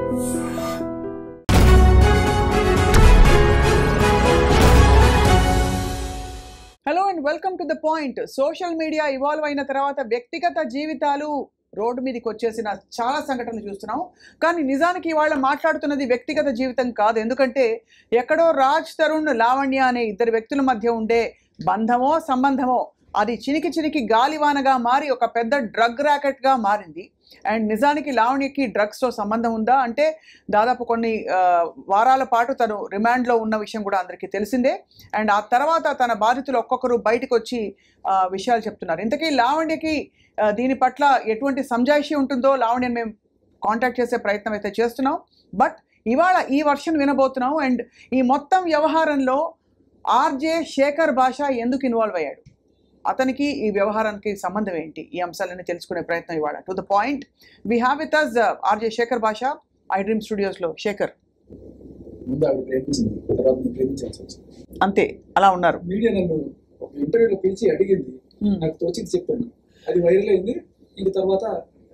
Hello and welcome to the point. Social media evolve అయిన తర్వాత వ్యక్తిగత జీవితాలు రోడ్డు మీదకి వచ్చేసిన చాలా సంఘటనలు చూస్తున్నాం. కానీ నిజానికి ఇవాళ మాట్లాడుతున్నది వ్యక్తిగత జీవితం కాదు. ఎందుకంటే ఎక్కడో రాజ్ తరుణ్, లావణ్య అనే ఇద్దరు వ్యక్తుల మధ్య ఉండే బంధమో సంబంధమో అది చినికి చినికి గాలివానగా మారి ఒక పెద్ద డ్రగ్ ర్యాకెట్గా మారింది. అండ్ నిజానికి లావణ్యకి డ్రగ్స్తో సంబంధం ఉందా అంటే దాదాపు కొన్ని వారాల పాటు తను రిమాండ్లో ఉన్న విషయం కూడా అందరికీ తెలిసిందే. అండ్ ఆ తర్వాత తన బాధితులు ఒక్కొక్కరు బయటకు వచ్చి విషయాలు చెప్తున్నారు. ఇంతకీ లావణ్యకి దీని పట్ల ఎటువంటి సంజాయిషి ఉంటుందో లావణ్యని మేము కాంటాక్ట్ చేసే ప్రయత్నం అయితే చేస్తున్నాం. బట్ ఇవాళ ఈ వర్షన్ వినబోతున్నాం. అండ్ ఈ మొత్తం వ్యవహారంలో ఆర్జే శేఖర్ భాష ఎందుకు ఇన్వాల్వ్ అయ్యాడు, అతనికి ఈ వ్యవహారానికి సంబంధం ఏంటి, ఈ అంశాలన్నీ తెలుసుకునే ప్రయత్నం ఇవాళ. To the point we have with us RJ Shekhar Basha, I dream స్టూడియోస్లో. Shekhar, అంతే అలా ఉన్నారు. మీడియా నన్ను ఒక ఇంటర్వ్యూలో పిలిచి అడిగింది, నాకు తోచింది చెప్పాను, అది వైరల్ అయింది. ఇంక తర్వాత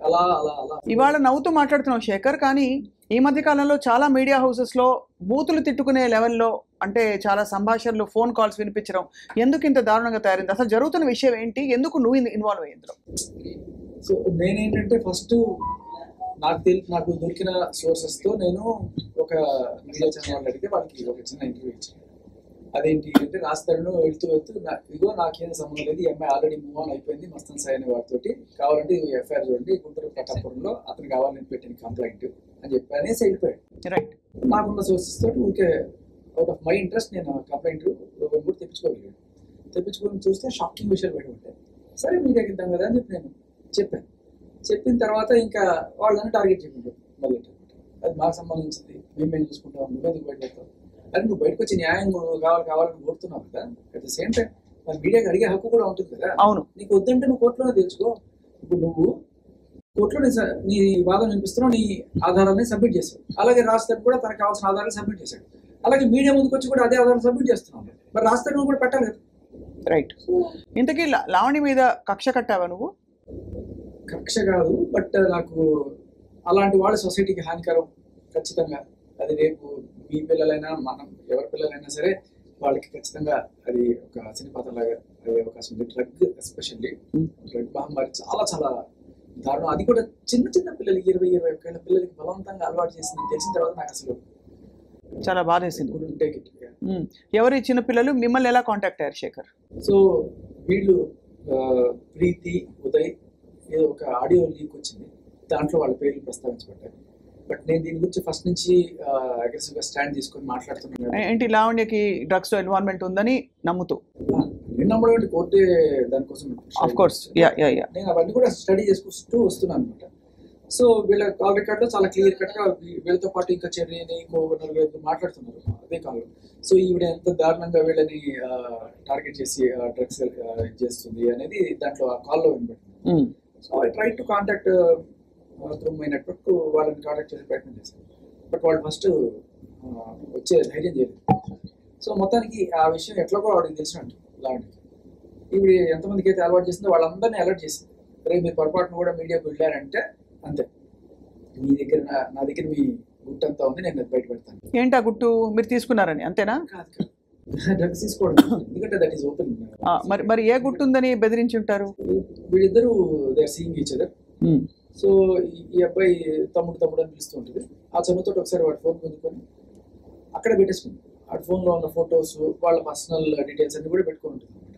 అలా అలా అలా ఇవాళ నవ్వుతూ మాట్లాడుతున్నాం శేఖర్. కానీ ఈ మధ్య కాలంలో చాలా మీడియా హౌసెస్లో బూతులు తిట్టుకునే లెవెల్లో అంటే చాలా సంభాషణలు, ఫోన్ కాల్స్ వినిపించడం ఎందుకు ఇంత దారుణంగా తయారైంది? అసలు జరుగుతున్న విషయం ఏంటి? ఎందుకు నువ్వు ఇన్వాల్వ్ అయ్యిందో? సో నేనేంటంటే ఫస్ట్ నాకు దొరికిన సోర్సెస్తో నేను ఒక మీడియా ఛానల్ అడిగితే వాళ్ళకి ఒక చిన్న ఇంటర్వ్యూ ఇచ్చాను. అదేంటి అంటే రాస్తాను వెళ్తూ ఇదిగో నాకేం సంబంధం లేదు, ఈ అమ్మాయి ఆల్రెడీ మూవ్ ఆన్ అయిపోయింది మస్తన్ సాయి అనే వాటితోటి, కావాలంటే ఇది ఎఫ్ఐఆర్ చూడండి, గుంటూరు ప్రతాపురంలో అతను కావాలని పెట్టిన కంప్లైంట్ అని చెప్పి అనేసి వెళ్ళిపోయాడు. రైట్. నాకున్న సోర్సెస్ తోటి ఊరికే అవుట్ ఆఫ్ మై ఇంట్రెస్ట్ నేను కంప్లైంట్ కూడా తెప్పించుకోగలిగాను. తెప్పించుకొని చూస్తే షాకింగ్ విషయాలు బయట ఉంటాయి. సరే మీడియాకి ఇద్దాం కదా అని చెప్పి నేను చెప్పాను. చెప్పిన తర్వాత ఇంకా వాళ్ళని టార్గెట్ చేయకుండా మళ్ళీ అది మాకు సంబంధించింది, మేమేం చూసుకుంటాం, నువ్వెందుకు బయట పెడతావు, అది నువ్వు బయటకు వచ్చి న్యాయం కావాలని కోరుతున్నావు కదా. అట్ ద సేమ్ టైం మరి మీడియాకి అడిగే హక్కు కూడా ఉంటుంది కదా. అవును. నీకు వద్దంటే నువ్వు కోర్టులోనే తెలుసుకో. ఇప్పుడు నువ్వు కోర్టులో నీ వాదన వినిపిస్తున్నావు, నీ ఆధారాన్ని సబ్మిట్ చేశావు. అలాగే రాస్తాను కూడా తనకు కావాల్సిన ఆధారాలు సబ్మిట్ చేశాడు. అలాగే మీడియా ముందుకు వచ్చి కూడా అదే ఆధారాలు సబ్మిట్ చేస్తున్నావు. మరి రాస్తాను నువ్వు కూడా పెట్టాలి కదా. రైట్. ఇంతకీ లావణి మీద కక్ష కట్టావా నువ్వు? కక్ష కాదు, బట్ నాకు అలాంటి వాళ్ళ సొసైటీకి హానికరం ఖచ్చితంగా. అది రేపు మీ పిల్లలైనా మనం ఎవరి పిల్లలైనా సరే వాళ్ళకి ఖచ్చితంగా అది ఒక సినిపాతలాగా అయ్యే అవకాశం ఉంది. డ్రగ్ ఎస్పెషల్లీ డ్రగ్ మహమ్మారి చాలా చాలా దారుణం. అది కూడా చిన్న చిన్న పిల్లలకి 20-21 ఏళ్ళ పిల్లలకి బలవంతంగా అలవాటు చేసిందని తెలిసిన తర్వాత నాకు అసలు చాలా బాధేసింది. ఎవరి చిన్న పిల్లలు మిమ్మల్ని ఎలా కాంటాక్ట్ అయ్యారు శేఖర్? సో వీళ్ళు ప్రీతి, ఉదయ్ ఏదో ఒక ఆడియో లీక్ వచ్చింది, దాంట్లో వాళ్ళ పేర్లు ప్రస్తావించబడ్డారు. బట్ నేను దీని గురించి ఫస్ట్ నుంచి అగ్రెసివ్గా స్టాండ్ తీసుకొని మాట్లాడుతున్నాను. ఏంటి లావణ్యకి డ్రగ్స్ ఇన్వాల్వ్మెంట్ ఉందని నమ్ముతూ? నేను నమ్మడం కోర్టే దానికోసం ఆఫ్ కోర్స్ నేను అవన్నీ కూడా స్టడీ చేసుకుంటూ వస్తున్నాను అనమాట. సో వీళ్ళ కాల్ రికార్డులో చాలా క్లియర్ కట్గా వీళ్ళతో పాటు ఇంకా చెర్రీని ఇంకో 4 మాట్లాడుతున్నారు అదే కాల్లో. సో ఈవిడ ఎంత దారుణంగా వీళ్ళని టార్గెట్ చేసి డ్రగ్స్ చేస్తుంది అనేది దాంట్లో ఆ కాల్లో వినబడుతుంది. So I try to contact through my network, వాళ్ళని కాంటాక్ట్ చేసే ప్రయత్నం చేశాను. బట్ వాళ్ళు ఫస్ట్ వచ్చే ధైర్యం చేయలేదు. సో మొత్తానికి ఆ విషయం ఎట్లా కూడా వాడికి తెలిసినట్టు లాంటిది ఈవిడ ఎంతమందికి అయితే అలవాటు చేసిందో వాళ్ళందరినీ అలర్ట్ చేసింది. రేపు మీరు పొరపాటును కూడా మీడియాకు వెళ్ళారంటే అంతే, మీ దగ్గర నా దగ్గర మీ గుట్టు అంతా ఉంది, నేను బయట పెడతాను. ఏంటి ఆ గుట్టు? మీరు తీసుకున్నారని అంతేనా? కాదు, డ్రగ్స్ తీసుకోవడం, ఎందుకంటే దట్ ఈస్ ఓపెన్. మరి ఏ గుట్టు ఉందని బెదిరించి ఉంటారు? వీళ్ళిద్దరూ they are seeing each other. So ఈ అబ్బాయి తమ్ముడు అని పిలుస్తూ ఉంటుంది. ఆ చనువుతో ఒకసారి వాడి ఫోన్ పొందుకొని అక్కడ పెట్టేసుకుంది. ఆ ఫోన్లో ఉన్న ఫొటోస్, వాళ్ళ పర్సనల్ డీటెయిల్స్ అన్ని కూడా పెట్టుకుని ఉంటుంది అనమాట.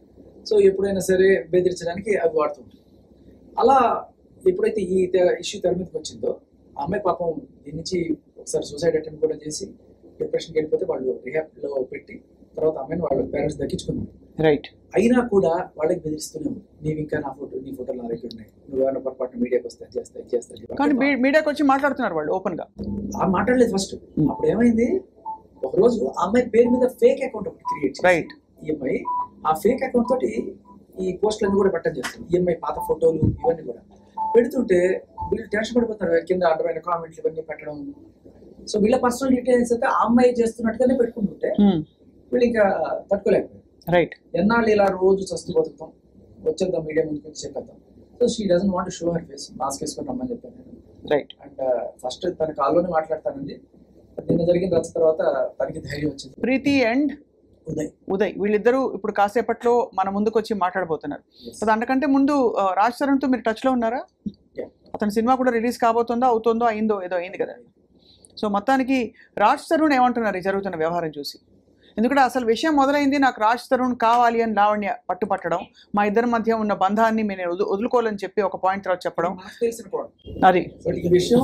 సో ఎప్పుడైనా సరే బెదిరించడానికి అవి వాడుతుంటుంది. అలా ఎప్పుడైతే ఈ ఇష్యూ తెర మీదకి వచ్చిందో ఆ అమ్మాయి పాపం దీని నుంచి ఒకసారి సూసైడ్ అటెంప్ట్ కూడా చేసి డిప్రెషన్కి వెళ్ళిపోతే వాళ్ళు రిహాబ్లో పెట్టి తర్వాత అమ్మాయిని వాళ్ళ పేరెంట్స్ దక్కించుకున్నారు. రైట్. అయినా కూడా వాళ్ళకి బెదిరిస్తూనే ఉంది, నీవు ఇంకా నీ ఫోటోలు నా దగ్గర ఉన్నాయి, నువ్వేమైనా పొరపాటు మీడియాకి వస్తే చేస్తా. కానీ మీడియాకి వచ్చి మాట్లాడుతున్నారు వాళ్ళు ఓపెన్ గా. మాట్లాడలేదు ఫస్ట్. అప్పుడు ఏమైంది, ఒకరోజు ఆ అమ్మాయి పేరు మీద ఫేక్ అకౌంట్ ఒకటి క్రియేట్ చేసి ఈ అమ్మాయి ఆ ఫేక్ అకౌంట్ తోటి ఈ పోస్టులన్నీ కూడా పెట్టడం చేస్తుంది. ఈ అమ్మాయి పాత ఫోటోలు ఇవన్నీ కూడా పెడుతుంటే వీళ్ళు టెన్షన్ పడిపోతున్నారు, కింద అడ్డమైన కామెంట్లు ఇవన్నీ పెట్టడం. సో వీళ్ళ పర్సనల్ డీటెయిల్స్ అయితే ఆ అమ్మాయి చేస్తున్నట్టుగానే పెట్టుకుంటుంటే వీళ్ళు ఇంకా తట్టుకోలేకపోయారు. రైట్. ఎన్నాళ్ళు ఇలా రోజు చస్తూ బతుకుతాం, వచ్చేద్దాం మీడియా ముందుకు వచ్చి చెప్పేద్దాం. So she doesn't want to show her face. Mask వేసుకొని రమ్మని చెప్పాను నేను. రైట్. అండ్ ఫస్ట్ తన కాల్లోనే మాట్లాడతానండి. నిన్న జరిగిన రచ్చ తర్వాత తనకి ధైర్యం వచ్చింది. ప్రీతి అండ్ ఉదయ్ వీళ్ళిద్దరూ ఇప్పుడు కాసేపట్లో మన ముందుకు వచ్చి మాట్లాడబోతున్నారు. సో దానికంటే ముందు రాజ్ తరుణ్తో మీరు టచ్లో ఉన్నారా? అతని సినిమా కూడా రిలీజ్ కాబోతుందో అవుతుందో అయిందో ఏదో అయింది కదా. సో మొత్తానికి రాజ్ తరుణ్ ఏమంటున్నారు ఈ జరుగుతున్న వ్యవహారం చూసి? ఎందుకంటే అసలు విషయం మొదలైంది నాకు రాజ్ తరుణ్ కావాలి అని లావణ్య పట్టుపట్టడం, మా ఇద్దరి మధ్య ఉన్న బంధాన్ని నేను వదులుకోవాలని చెప్పి ఒక పాయింట్ తర్వాత చెప్పడం. నాకు తెలిసిన పాయింట్ అది ఈ విషయం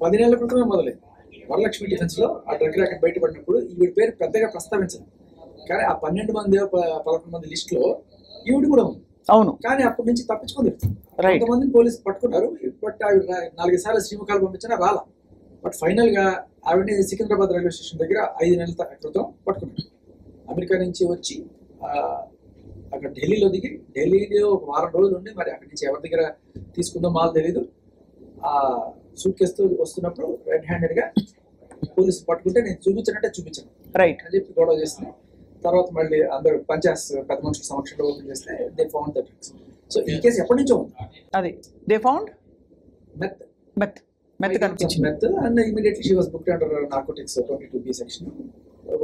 10 నెలల క్రితమే మొదలైంది. వరలక్ష్మి డిఫెన్స్ లో ఆ డ్రగ్ ర్యాకెట్ బయటపడినప్పుడు ఈవిడ పేరు పెద్దగా ప్రస్తావించదు. కానీ ఆ 12 మంది 11 మంది లిస్ట్ లో ఈవిడ కూడా ఉంది. అవును. కానీ అప్పటి నుంచి తప్పించుకొని కొంతమందిని పోలీసులు పట్టుకున్నారు. బట్ ఆవిడ 4 సార్లు శ్రీముఖాలు పంపించినా రాలా. బట్ ఫైనల్ గా ఆవిడని సికింద్రాబాద్ రైల్వే స్టేషన్ దగ్గర 5 నెలల క్రితం పట్టుకున్నారు. అమెరికా నుంచి వచ్చి అక్కడ ఢిల్లీలో దిగి ఢిల్లీలో ఒక వారం రోజులు ఉండి మరి అక్కడి నుంచి ఎవరి దగ్గర తీసుకుందో మాకు తెలీదు. ఆ సూట్ కేసుతో వస్తున్నప్పుడు రెడ్ హ్యాండెడ్ గా పోలీసులు పట్టుకుంటే నేను చూపించానంటే చూపించాను రైట్ అని చెప్పి గొడవ చేస్తుంది. తర్వాత మళ్ళీ అందరూ పంచాయత్ పెద్ద మనుషుల సమక్షంలో ఓపెన్ చేస్తే they found the drugs. So ఈ కేసు ఎప్పటి నుంచో ఉంది. అది దే ఫౌండ్ మెత్ మెత్ మెత్ కనిపించింది. Meth and immediately she was booked under narcotics 22B section.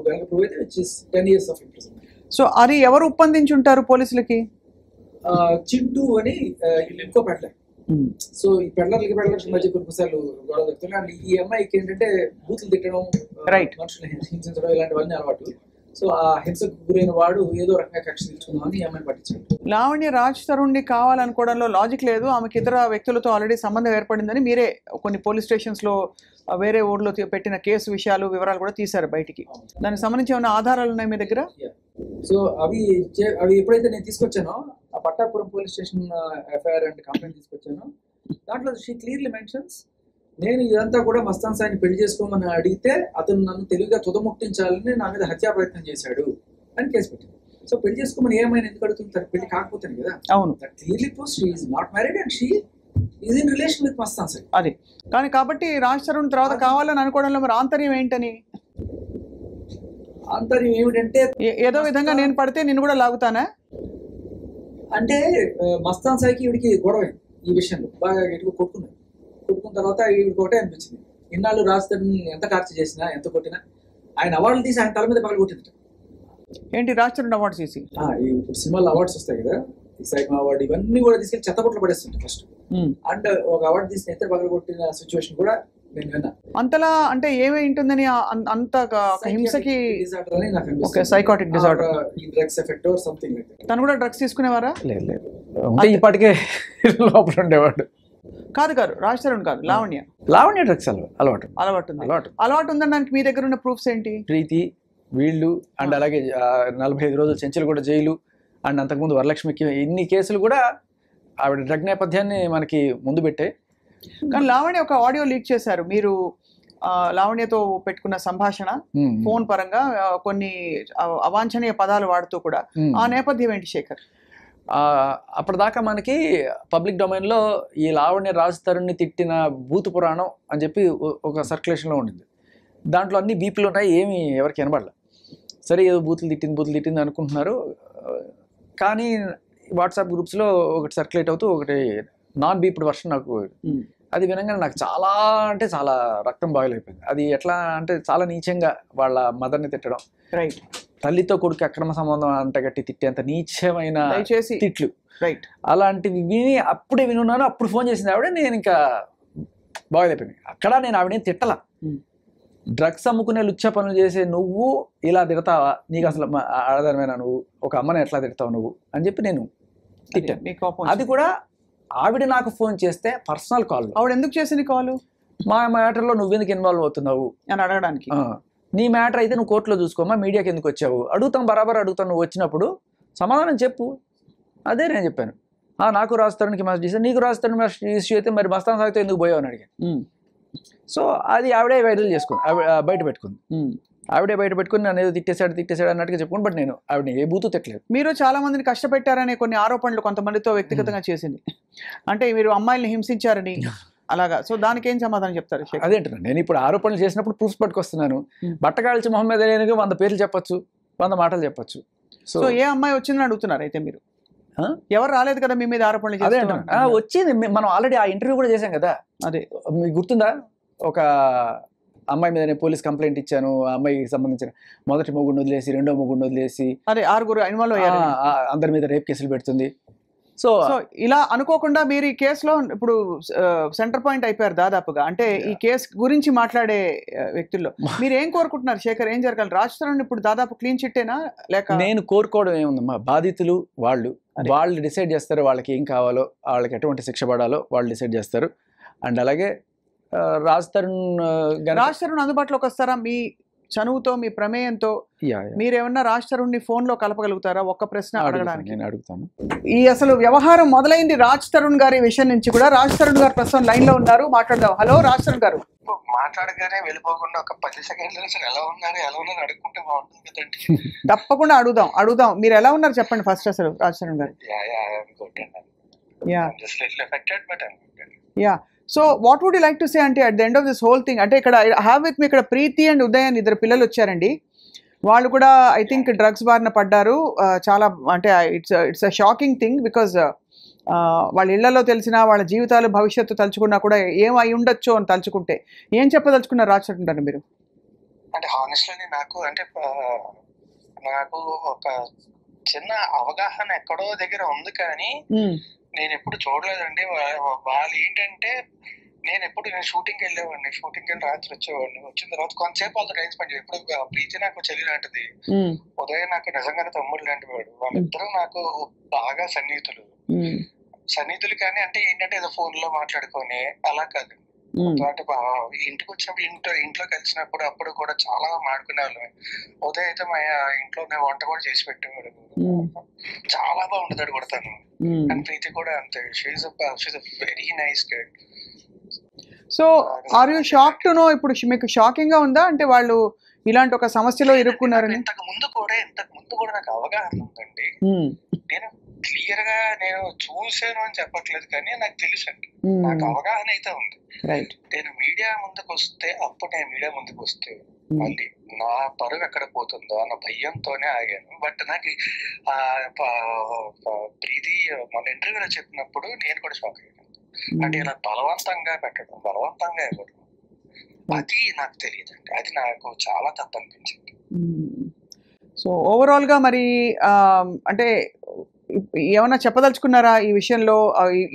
దానికి ప్రూవ్ అయితే which is 10 years of imprisonment. So అది ఎవరు ఒప్పందించి ఉంటారు పోలీసులకి? చింటూ అని ఇంకో పెడ్లర్. సో ఈ పెడ్లర్లకి మధ్య కొన్నిసార్లు గొడవ జరుగుతున్నాయి. అండ్ ఈ అమ్మాయికి ఏంటంటే బూతులు తిట్టడం, మనుషులు హింసించడం ఇలాంటివన్నీ అలవాటు. సో ఆ హింసకు గురైన వాడు ఏదో రకంగా కక్ష తీర్చుకుందామని ఈ అమ్మాయిని పట్టించాడు. లావణ్య రాజ్ తరుణ్ని కావాలనుకోవడంలో లాజిక్ లేదు. ఆమెకి ఇతర వ్యక్తులతో ఆల్రెడీ సంబంధం ఏర్పడిందని మీరే కొన్ని పోలీస్ స్టేషన్స్లో వేరే ఊర్లో పెట్టిన కేసు విషయాలు వివరాలు కూడా తీశారు బయటికి. దానికి సంబంధించి ఏమైనా ఆధారాలు ఉన్నాయి మీ దగ్గర? సో అవి ఎప్పుడైతే నేను తీసుకొచ్చానో ఆ Pattapuram police station FIR and complaint తీసుకొచ్చానో దాంట్లో షీ క్లియర్లీ మెన్షన్స్ నేను ఇదంతా కూడా మస్తాన్ సాయిని పెళ్లి చేసుకోమని అడిగితే అతను నన్ను తెలివిగా తుదముట్టించాలని నా మీద హత్యా ప్రయత్నం చేశాడు అని కేసు పెట్టింది. సో పెళ్లి చేసుకోమని ఏమైనా ఎందుకు అడుగుతుంది? తన పెళ్లి కాకపోతాను కదా. అవును. That clearly proves she is not married and she is in relation with Mastan Sai. అది కానీ కాబట్టి రాజ్ తరుణ్ తర్వాత కావాలని అనుకోవడంలో మరి ఆంతర్యం ఏంటని? ఆంతర్యం ఏమిటంటే ఏదో విధంగా నేను పడితే నిన్ను కూడా లాగుతానా అంటే మస్తాన్ సాయికి ఈవిడికి గొడవ ఈ విషయంలో బాగా ఎటుకు కొట్టుకున్న తర్వాత ఈవిడికి ఒకటే అనిపించింది, ఇన్నాళ్ళు రాజ్ తరుణ్ ఎంత టార్చర్ చేసినా ఎంత కొట్టినా ఆయన అవార్డులు తీసి ఆయన తల మీద పగల కొట్టింది. ఏంటి రాజ్ తరుణ్ అవార్డ్స్ తీసి? ఇప్పుడు సినిమాలో అవార్డ్స్ వస్తాయి కదా, ఈ సైమా అవార్డు ఇవన్నీ కూడా తీసుకెళ్ళి చెత్తకొట్లు పడేస్తుంది ఫస్ట్. అండ్ ఒక అవార్డు తీసిన ఎత్తే పగల కొట్టిన సిచ్యువేషన్ కూడా నేను విన్నా. అంతలా అంటే ఏమై ఉంటుందని అంత హింసకి? డిజార్డర్ అని నాకు ఓకే, సైకాటిక్ డిజార్డర్, ఈ drugs effect or something like that. తను కూడా డ్రగ్స్ తీసుకునేవారా? లేదు ఇప్పటికే లోపల ఉండేవాడు. కాదు రాజ్ తరుణ్ కాదు, లావణ్య డ్రగ్స్ అలవాటు ఉందనడానికి మీ దగ్గర ఉన్న ప్రూఫ్స్ ఏంటి? ప్రీతి వీళ్ళు అండ్ అలాగే 45 రోజులు చెంచల్ కూడా జైలు అండ్ అంతకుముందు వరలక్ష్మికి ఇన్ని కేసులు కూడా ఆవిడ డ్రగ్ నేపథ్యాన్ని మనకి ముందు పెట్టే. కానీ లావణ్య ఒక ఆడియో లీక్ చేశారు మీరు, లావణ్యతో పెట్టుకున్న సంభాషణ ఫోన్ పరంగా కొన్ని అవాంఛనీయ పదాలు వాడుతూ కూడా. ఆ నేపథ్యం ఏంటి శేఖర్? అప్పటిదాకా మనకి పబ్లిక్ డొమైన్లో ఈ లావణ్య రాజ్ తరుణ్ని తిట్టిన భూత పురాణం అని చెప్పి ఒక సర్క్యులేషన్లో ఉండింది. దాంట్లో అన్ని బీపీలు ఉన్నాయి, ఏమి ఎవరికి వినబడలే. సరే ఏదో బూతులు తిట్టింది అనుకుంటున్నారు. కానీ వాట్సాప్ గ్రూప్స్లో ఒకటి సర్క్యులేట్ అవుతూ ఒకటి నాన్ బీప్డ్ వర్షన్ నాకు అది వినగానే నాకు చాలా అంటే చాలా రక్తం బాయిల్ అయిపోయింది. అది ఎట్లా అంటే చాలా నీచంగా వాళ్ళ మదర్ని తిట్టడం, రైట్, తల్లితో కొడుకు అక్రమ సంబంధం అంటగట్టి తిట్టేంత నీచమైన తిట్లు, రైట్, అలాంటివి విని అప్పుడే వినున్నాను. అప్పుడు ఫోన్ చేసింది ఆవిడ, నేను ఇంకా బాయిల్ అయిపోయింది. అక్కడ నేను ఆవిడేం తిట్టలా. డ్రగ్స్ అమ్ముకునే లుచ్చ పనులు చేసే నువ్వు ఇలా తిడతావా, నీకు అసలు ఆధారమైన నువ్వు ఒక అమ్మని ఎట్లా తిడతావు నువ్వు అని చెప్పి నేను తిట్టాను. అది కూడా ఆవిడ నాకు ఫోన్ చేస్తే పర్సనల్ కాల్. ఆవిడ ఎందుకు చేసింది కాల్? మా మ్యాటర్లో నువ్వెందుకు ఇన్వాల్వ్ అవుతున్నావు అని అడగడానికి. నీ మ్యాటర్ అయితే నువ్వు కోర్టులో చూసుకోమా, మీడియాకి ఎందుకు వచ్చావు అడుగుతాం, బరాబర్ అడుగుతాను, నువ్వు వచ్చినప్పుడు సమాధానం చెప్పు. అదే నేను చెప్పాను. నాకు రాజ్ తరుణ్కి మెసేజ్ చేశాను, నీకు రాజ్ తరుణ్ ఇష్యూ అయితే మరి మస్తాన్ సాయితో ఎందుకు పోయావు అని అడిగాను. సో అది ఆవిడే వైరల్ చేసుకుంది, బయట పెట్టుకుంది. ఆవిడే బయట పెట్టుకుని నన్ను ఏదో తిట్టేశాడు అన్నట్టుగా చెప్పుకుని, బట్ నేను ఆవిడని ఏ బూతు తిట్టలేదు. మీరు చాలా మందిని కష్టపెట్టారనే కొన్ని ఆరోపణలు కొంతమందితో వ్యక్తిగతంగా చేసింది, అంటే మీరు అమ్మాయిల్ని హింసించారని అలాగా. సో దానికి ఏం సమాధానం చెప్తారు? అదేంటున్నా, నేను ఇప్పుడు ఆరోపణలు చేసినప్పుడు ప్రూఫ్స్ పట్టుకొస్తున్నాను. బట్టకాల్చి మొహమ్మద్ అలీకి 100 పేర్లు చెప్పొచ్చు, 100 మాటలు చెప్పొచ్చు. సో ఏ అమ్మాయి వచ్చిందని అడుగుతున్నారు అయితే మీరు? ఎవరు రాలేదు కదా మీ మీద ఆరోపణలు? అదే అంటున్నా, వచ్చింది. మనం ఆల్రెడీ ఆ ఇంటర్వ్యూ కూడా చేశాం కదా. అదే మీకు గుర్తుందా, ఒక అమ్మాయి మీద నేను పోలీస్ కంప్లైంట్ ఇచ్చాను, ఆ అమ్మాయికి సంబంధించిన మొదటి మొగుడిని వదిలేసి రెండో మొగుడిని వదిలేసి అదే 6 ఇన్వాల్వ్ అయ్యారు. అందరి మీద రేప్ కేసులు పెడుతుంది. సో సో ఇలా అనుకోకుండా మీరు ఈ కేసులో ఇప్పుడు సెంటర్ పాయింట్ అయిపోయారు దాదాపుగా. అంటే ఈ కేసు గురించి మాట్లాడే వ్యక్తుల్లో మీరు ఏం కోరుకుంటున్నారు శేఖర్, ఏం జరగాలి? రాజ్ తరుణ్ ఇప్పుడు దాదాపు క్లీన్ చిట్టేనా లేక? నేను కోరుకోవడం ఏముందమ్మా, బాధితులు వాళ్ళు డిసైడ్ చేస్తారు వాళ్ళకి ఏం కావాలో, వాళ్ళకి ఎటువంటి శిక్ష పడాలో వాళ్ళు డిసైడ్ చేస్తారు. అండ్ అలాగే రాజ్ తరుణ్ అందుబాటులోకి వస్తారా? మీ చనువుతో, మీ ప్రమేయంతో మీరేమన్నా రాజ్ తరుణ్ని ఫోన్లో కలపగలుగుతారా? ఒక్క ప్రశ్న అడగడానికి నేను అడుగుతాను. ఈ అసలు వ్యవహారం మొదలైంది రాజ్ తరుణ్ గారి విషయం నుంచి కూడా. రాజ్ తరుణ్ గారు ప్రస్తుతం లైన్ లో ఉన్నారు, మాట్లాడదాం. హలో రాజ్ తరుణ్ గారు. మాట్లాడగానే వెళ్ళిపోకుండా ఒక 10 సెకండ్ల నుంచి ఎలా ఉన్నారు అడుగుకుంటే బాగుంటుంది కదండి. తప్పకుండా అడుగుదాం. మీరు ఎలా ఉన్నారు చెప్పండి ఫస్ట్ అసలు రాజ్ తరుణ్ గారు. Yeah so what would you like to say అంటే at the end of this whole thing? అంటే ఇక్కడ హ్యావ్ విత్ మీ ఇక్కడ ప్రీతి అండ్ ఉదయ్ అని 2 పిల్లలు వచ్చారండి. వాళ్ళు కూడా ఐ థింక్ డ్రగ్స్ బారిన పడ్డారు. చాలా అంటే it's a shocking thing because వాళ్ళ ఇళ్లలో తెలిసిన వాళ్ళ జీవితాలు భవిష్యత్తు తలుచుకున్నా కూడా ఏం అయి ఉండొచ్చు అని తలుచుకుంటే ఏం చెప్పదలుచుకున్నారు రాజ్ తరుణ్ గారు మీరు? అంటే హానెస్ట్లీ నాకు ఒక చిన్న అవగాహన ఎక్కడో దగ్గర ఉంది, కానీ నేను ఎప్పుడు చూడలేదండి. వాళ్ళు ఏంటంటే నేను షూటింగ్కి వెళ్ళేవాడిని, షూటింగ్కి వెళ్ళి రాత్రి వచ్చేవాడిని. వచ్చిన తర్వాత కొంతసేపు వాళ్ళతో టైం స్పెండ్ చేయాలి. ఇప్పుడు ప్రీతి నాకు చెల్లి లాంటిది, ఉదయం నాకు నిజంగానే తమ్ముడు లాంటి వాడు. వాళ్ళిద్దరూ నాకు బాగా సన్నిహితులు కానీ అంటే ఏంటంటే ఏదో ఫోన్ లో మాట్లాడుకొని అలా కాదు. అంటే ఇంటికి వచ్చినప్పుడు ఇంట్లో కలిసినప్పుడు అప్పుడు కూడా చాలా మాట్లాడుకునే వాళ్ళమే. ఉదయం అయితే మా ఇంట్లోనే వంట కూడా చేసి పెట్టేవాడు, చాలా బాగుంటుంది కూడా తను. అండ్ ప్రీతి కూడా అంతే, she's very nice girl. So are you shock to know, ఇప్పుడు మీకు షాకింగ్ గా ఉందా అంటే వాళ్ళు ఇలాంటి ఒక సమస్యలో ఇరుక్కున్నారని? ఇంతకు ముందు కూడా నాకు అవగాహన ఉందండి. నేను క్లియర్ గా నేను చూసాను అని చెప్పట్లేదు, కానీ నాకు తెలుసు అండి, నాకు అవగాహన అయితే ఉంది. నేను మీడియా ముందుకు వస్తే మళ్ళీ నా పరువు ఎక్కడ పోతుందో అన్న భయంతోనే ఆగాను. బట్ నాకు ప్రీతి మన ఇంటర్వ్యూలో చెప్పినప్పుడు నేను కూడా షాక్ అయ్యాను. అంటే ఇలా బలవంతంగా ఇవ్వడం అది నాకు తెలియదండి, అది నాకు చాలా తప్పు అనిపించింది. సో ఓవరాల్ గా మరి అంటే ఏమన్నా చెప్పదలుచుకున్నారా ఈ విషయంలో?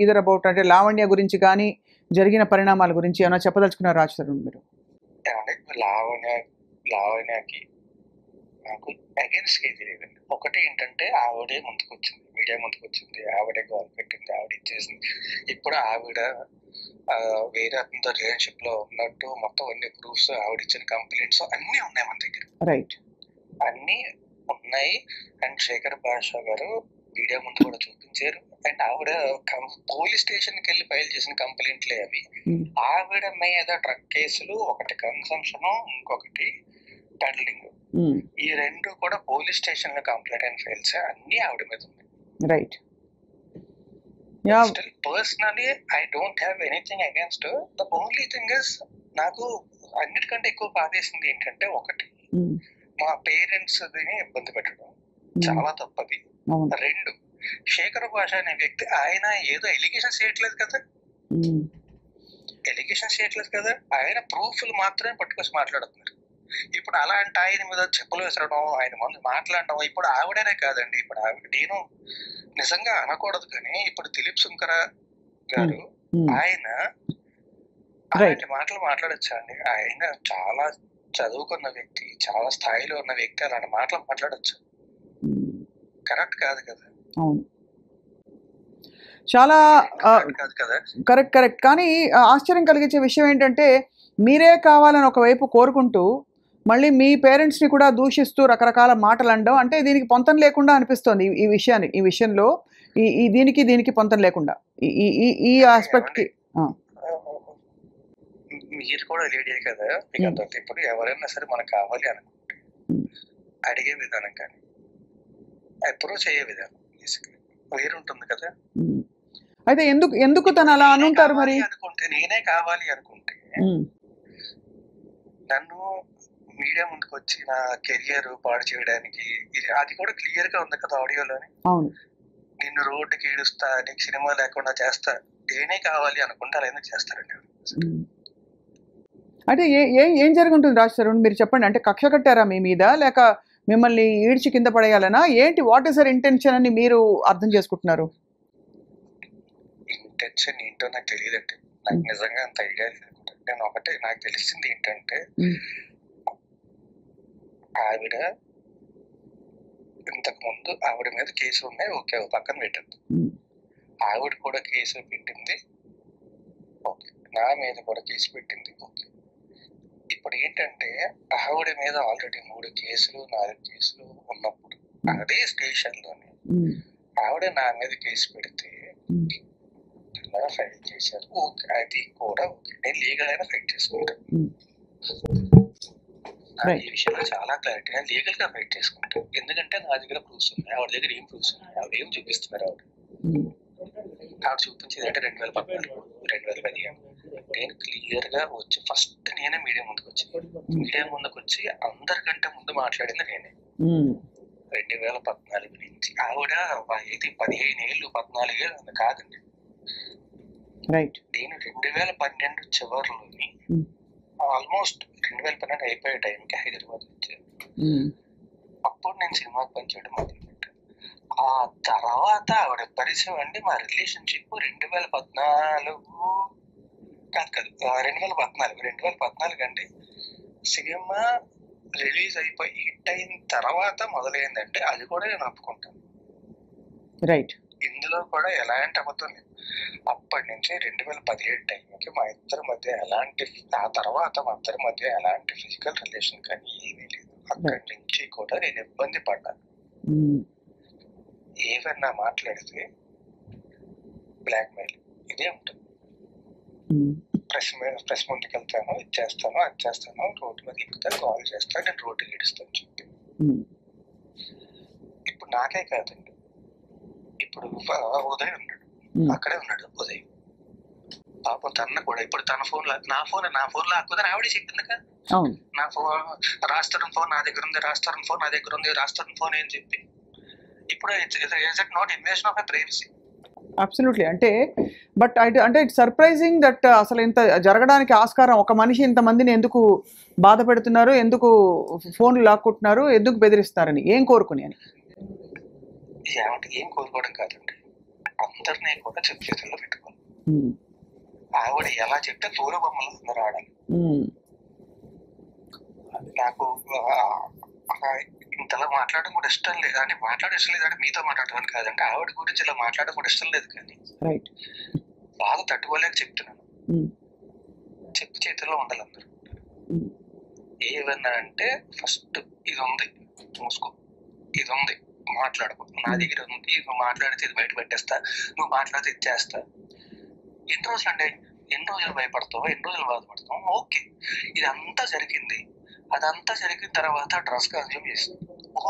ఇదర్ అబౌట్ అంటే లావణ్య గురించి కానీ జరిగిన పరిణామాల గురించి ఏమైనా చెప్పదలుచుకున్నారా రాజ్ తరుణ్ మీరు? లావణ్యకి నాకు అగేన్స్ట్ ఏది లేదండి. ఒకటి ఏంటంటే ఆవిడే మీడియా ముందుకు వచ్చింది, ఆవిడే గోల్ పెట్టింది, ఆవిడ ఇచ్చేసింది. ఇప్పుడు ఆవిడ వేరే అతనితో రిలేషన్షిప్ లో ఉన్నట్టు మొత్తం అన్ని ప్రూఫ్స్, ఆవిడ ఇచ్చిన కంప్లైంట్స్ అన్ని ఉన్నాయి మన దగ్గర. రైట్, అన్ని ఉన్నాయి. అండ్ శేఖర్ భాషా గారు మీడియా ముందు కూడా చూపించారు. అండ్ ఆవిడ పోలీస్ స్టేషన్ కి వెళ్ళి ఫైల్ చేసిన కంప్లైంట్లే అవి. ఆవిడ మీద డ్రగ్ కేసులు, ఒకటి కన్సంప్షన్, ఇంకొకటి పెడలింగ్, ఈ 2 కూడా పోలీస్ స్టేషన్ లో కంప్లైంట్ అండ్ ఫైల్స్ అన్ని ఆవిడ మీద ఉంది. Right. Still, personally, I don't have anything against her. The only thing is, నాకు అన్నిటికంటే ఎక్కువ బాధేసింది ఏంటంటే, ఒకటి మా పేరెంట్స్ ఇబ్బంది పెట్టడం చాలా తప్పది. 2, శేఖర్ భాష అనే వ్యక్తి ఆయన ఏదో ఎలిగేషన్స్ చేయట్లేదు కదా, ఆయన ప్రూఫ్లు మాత్రమే పట్టుకొచ్చి మాట్లాడుతున్నారు. ఇప్పుడు అలాంటి ఆయన మీద చెప్పులు వేసడం, ఆయన ముందు మాట్లాడడం, ఇప్పుడు ఆవిడనే కాదండి, ఇప్పుడు నేను నిజంగా అనకూడదు కానీ ఇప్పుడు దిలీప్ శంకర గారు ఆయన అలాంటి మాటలు మాట్లాడచ్చా అండి? ఆయన చాలా చదువుకున్న వ్యక్తి, చాలా స్థాయిలో ఉన్న వ్యక్తి అలాంటి మాటలు మాట్లాడచ్చు? కరెక్ట్ కాదు కదా. చాలా కరెక్ట్. కానీ ఆశ్చర్యం కలిగించే విషయం ఏంటంటే, మీరే కావాలని ఒకవైపు కోరుకుంటూ మళ్ళీ మీ పేరెంట్స్ని కూడా దూషిస్తూ రకరకాల మాటలు అనడం, అంటే దీనికి పొంతం లేకుండా అనిపిస్తోంది. ఈ విషయంలో దీనికి పొంతం లేకుండా ఈ ఆస్పెక్ట్కి. మీరు కూడా లేడీ కదా, ఇప్పుడు ఎవరైనా సరే మనకు కావాలి అనుకుంటే అడిగే విధానం కానీ అప్రోచ్ అయ్యే విధానం వేరుంటుంది కదా. అయితే ఎందుకు తను అలా అనుంటారు మరి? అనుకుంటే నేనే కావాలి అనుకుంటే నన్ను మీడియా ముందుకు వచ్చి నా కెరియర్ పాడు చేయడానికి, అది కూడా క్లియర్ గా ఉంది కదా ఆడియోలోని. అవును, నిన్ను రోడ్డుకి ఈడుస్తా, నీకు సినిమా లేకుండా చేస్తా, నేనే కావాలి అనుకుంటే అలా ఎందుకు చేస్తారండి? అంటే ఏం జరుగుతుంది రాజ్ తరుణ్, మీరు చెప్పండి. అంటే కక్ష కట్టారా మీ మీద, లేక మిమ్మల్ని ఈడ్చి కింద పడేయాలనా ఏంటి? వాట్ ఈస్ దర్ ఇంటెన్షన్ అని మీరు అర్థం చేసుకుంటున్నారు? ఇంటెన్షన్ ఏంటో నాకు తెలియదండి. నాకు నిజంగా అంత ఐడియా లేదు. నేను ఒకటే నాకు తెలిసింది ఏంటంటే ఆవిడ ఇంతకు ముందు ఆవిడ మీద కేసులు ఉన్నాయి, ఓకే, పక్కన పెట్టద్దు. ఆవిడ కూడా కేసు పెట్టింది, ఓకే. నా మీద కూడా కేసు పెట్టింది, ఓకే. ఇప్పుడు ఏంటంటే ఆవిడ మీద ఆల్రెడీ 3 కేసులు 4 కేసులు ఉన్నప్పుడు అదే స్టేషన్ లోనే ఆవిడ నా మీద కేసు పెడితే ఫైట్ చేశారు, ఓకే, అది కూడా ఓకే. నేను లీగల్ అయినా ఫైట్ చేసుకుంటాను. ఈ విషయంలో చాలా క్లారిటీ, నేను లీగల్ గా ఫైట్ చేసుకుంటాను. ఎందుకంటే నా దగ్గర ప్రూఫ్స్ ఉన్నాయి, ఆవిడ దగ్గర ఏం ప్రూఫ్స్ ఉన్నాయి, ఆవిడ ఏం చూపిస్తున్నారు. ఆవిడ చూపించేది అంటే 2014 2015 నేను క్లియర్ గా వచ్చి ఫస్ట్ నేనే మీడియా ముందుకు వచ్చి అందరికంటే ముందు మాట్లాడింది నేనే. 2014 నుంచి ఆవిడ ఇది 15 ఏళ్ళు 14 ఏళ్ళు కాదండి. నేను 2012 చివరిలోని ఆల్మోస్ట్ 2012 అయిపోయే టైంకి హైదరాబాద్ వచ్చాను. అప్పుడు నేను సినిమాకి పనిచేయడం మొదలుపెట్టాను. ఆ తర్వాత ఆవిడ పరిచయం అండి. మా రిలేషన్షిప్ 2014 అండి. సినిమా రిలీజ్ అయిపోయి హిట్ అయిన తర్వాత మొదలైందంటే అది కూడా నేను ఒప్పుకుంటాను. ఇందులో కూడా ఎలాంటి అబద్ధం లేదు. అప్పటి నుంచి 2017 టైంకి మా ఇద్దరి మధ్య ఆ తర్వాత మా ఇద్దరి మధ్య ఎలాంటి ఫిజికల్ రిలేషన్ కానీ ఏమీ లేదు. అక్కడి నుంచి కూడా నేను ఇబ్బంది పడ్డాను. ఏమన్నా మాట్లాడితే బ్లాక్మెయిల్ ఇదే ఉంటుంది. ప్రెస్ ముందుకు వెళ్తాను, ఇది చేస్తాను, అది చేస్తాను, రోడ్డు మీద ఎక్కుతాను, కాల్ చేస్తాను, నేను రోడ్డు గీడుస్తాను చెప్పి. ఇప్పుడు నాకే కాదండి, ఇప్పుడు ఉదయ్ ఉన్నాడు, అక్కడే ఉన్నాడు ఉదయ్. పాపం తన కూడా ఇప్పుడు తన ఫోన్ నా ఫోన్ లాక్కుదని ఆవిడే చెప్పింది కదా. నా ఫోన్ రాస్తారని ఫోన్ నా దగ్గర ఉంది, రాస్తారని ఫోన్ నా దగ్గర ఉంది, రాస్తారని ఫోన్ ఏం చెప్పి ఇప్పుడు is it not invasion of privacy? Absolutely. అంటే ఇట్స్ సర్ప్రైజింగ్ దట్ అసలు ఇంత జరగడానికి ఆస్కారం, ఒక మనిషి ఇంతమందిని ఎందుకు బాధ పెడుతున్నారు, ఎందుకు ఫోన్లు లాక్కుంటున్నారు, ఎందుకు బెదిరిస్తారని, ఏం కోరుకుని అని. ఏం కోరుకోవడం కాదండి, అందరినీ కూడా చేతుల్లో పెట్టుకోవాలి. ఆవిడ ఎలా చెప్తే తోలు బొమ్మలు అందరూ ఆడాలి. నాకు ఇంతలా మాట్లాడడం కూడా ఇష్టం లేదు, అంటే ఇష్టం లేదంటే మీతో మాట్లాడడం కాదండి, ఆవిడ గురించి ఇలా మాట్లాడడం కూడా ఇష్టం లేదు. కానీ బాగా తట్టుకోలేక చెప్తున్నాను, చెప్పి చేతుల్లో ఉండాలి అందరూ. ఏమన్నా అంటే ఫస్ట్ ఇది ఉంది మూసుకో, ఇది ఉంది మాట్లాడుకో, నా దగ్గర ఉంది, నువ్వు మాట్లాడితే ఇది బయట పెట్టేస్తా, నువ్వు మాట్లాడితే ఇది చేస్తా. ఎన్ని రోజులు భయపడతావు, ఎన్ని రోజులు బాధపడతావు, ఓకే. ఇదంతా జరిగింది, అదంతా జరిగిన తర్వాత డ్రగ్స్ కన్జ్యూమ్ చేసింది,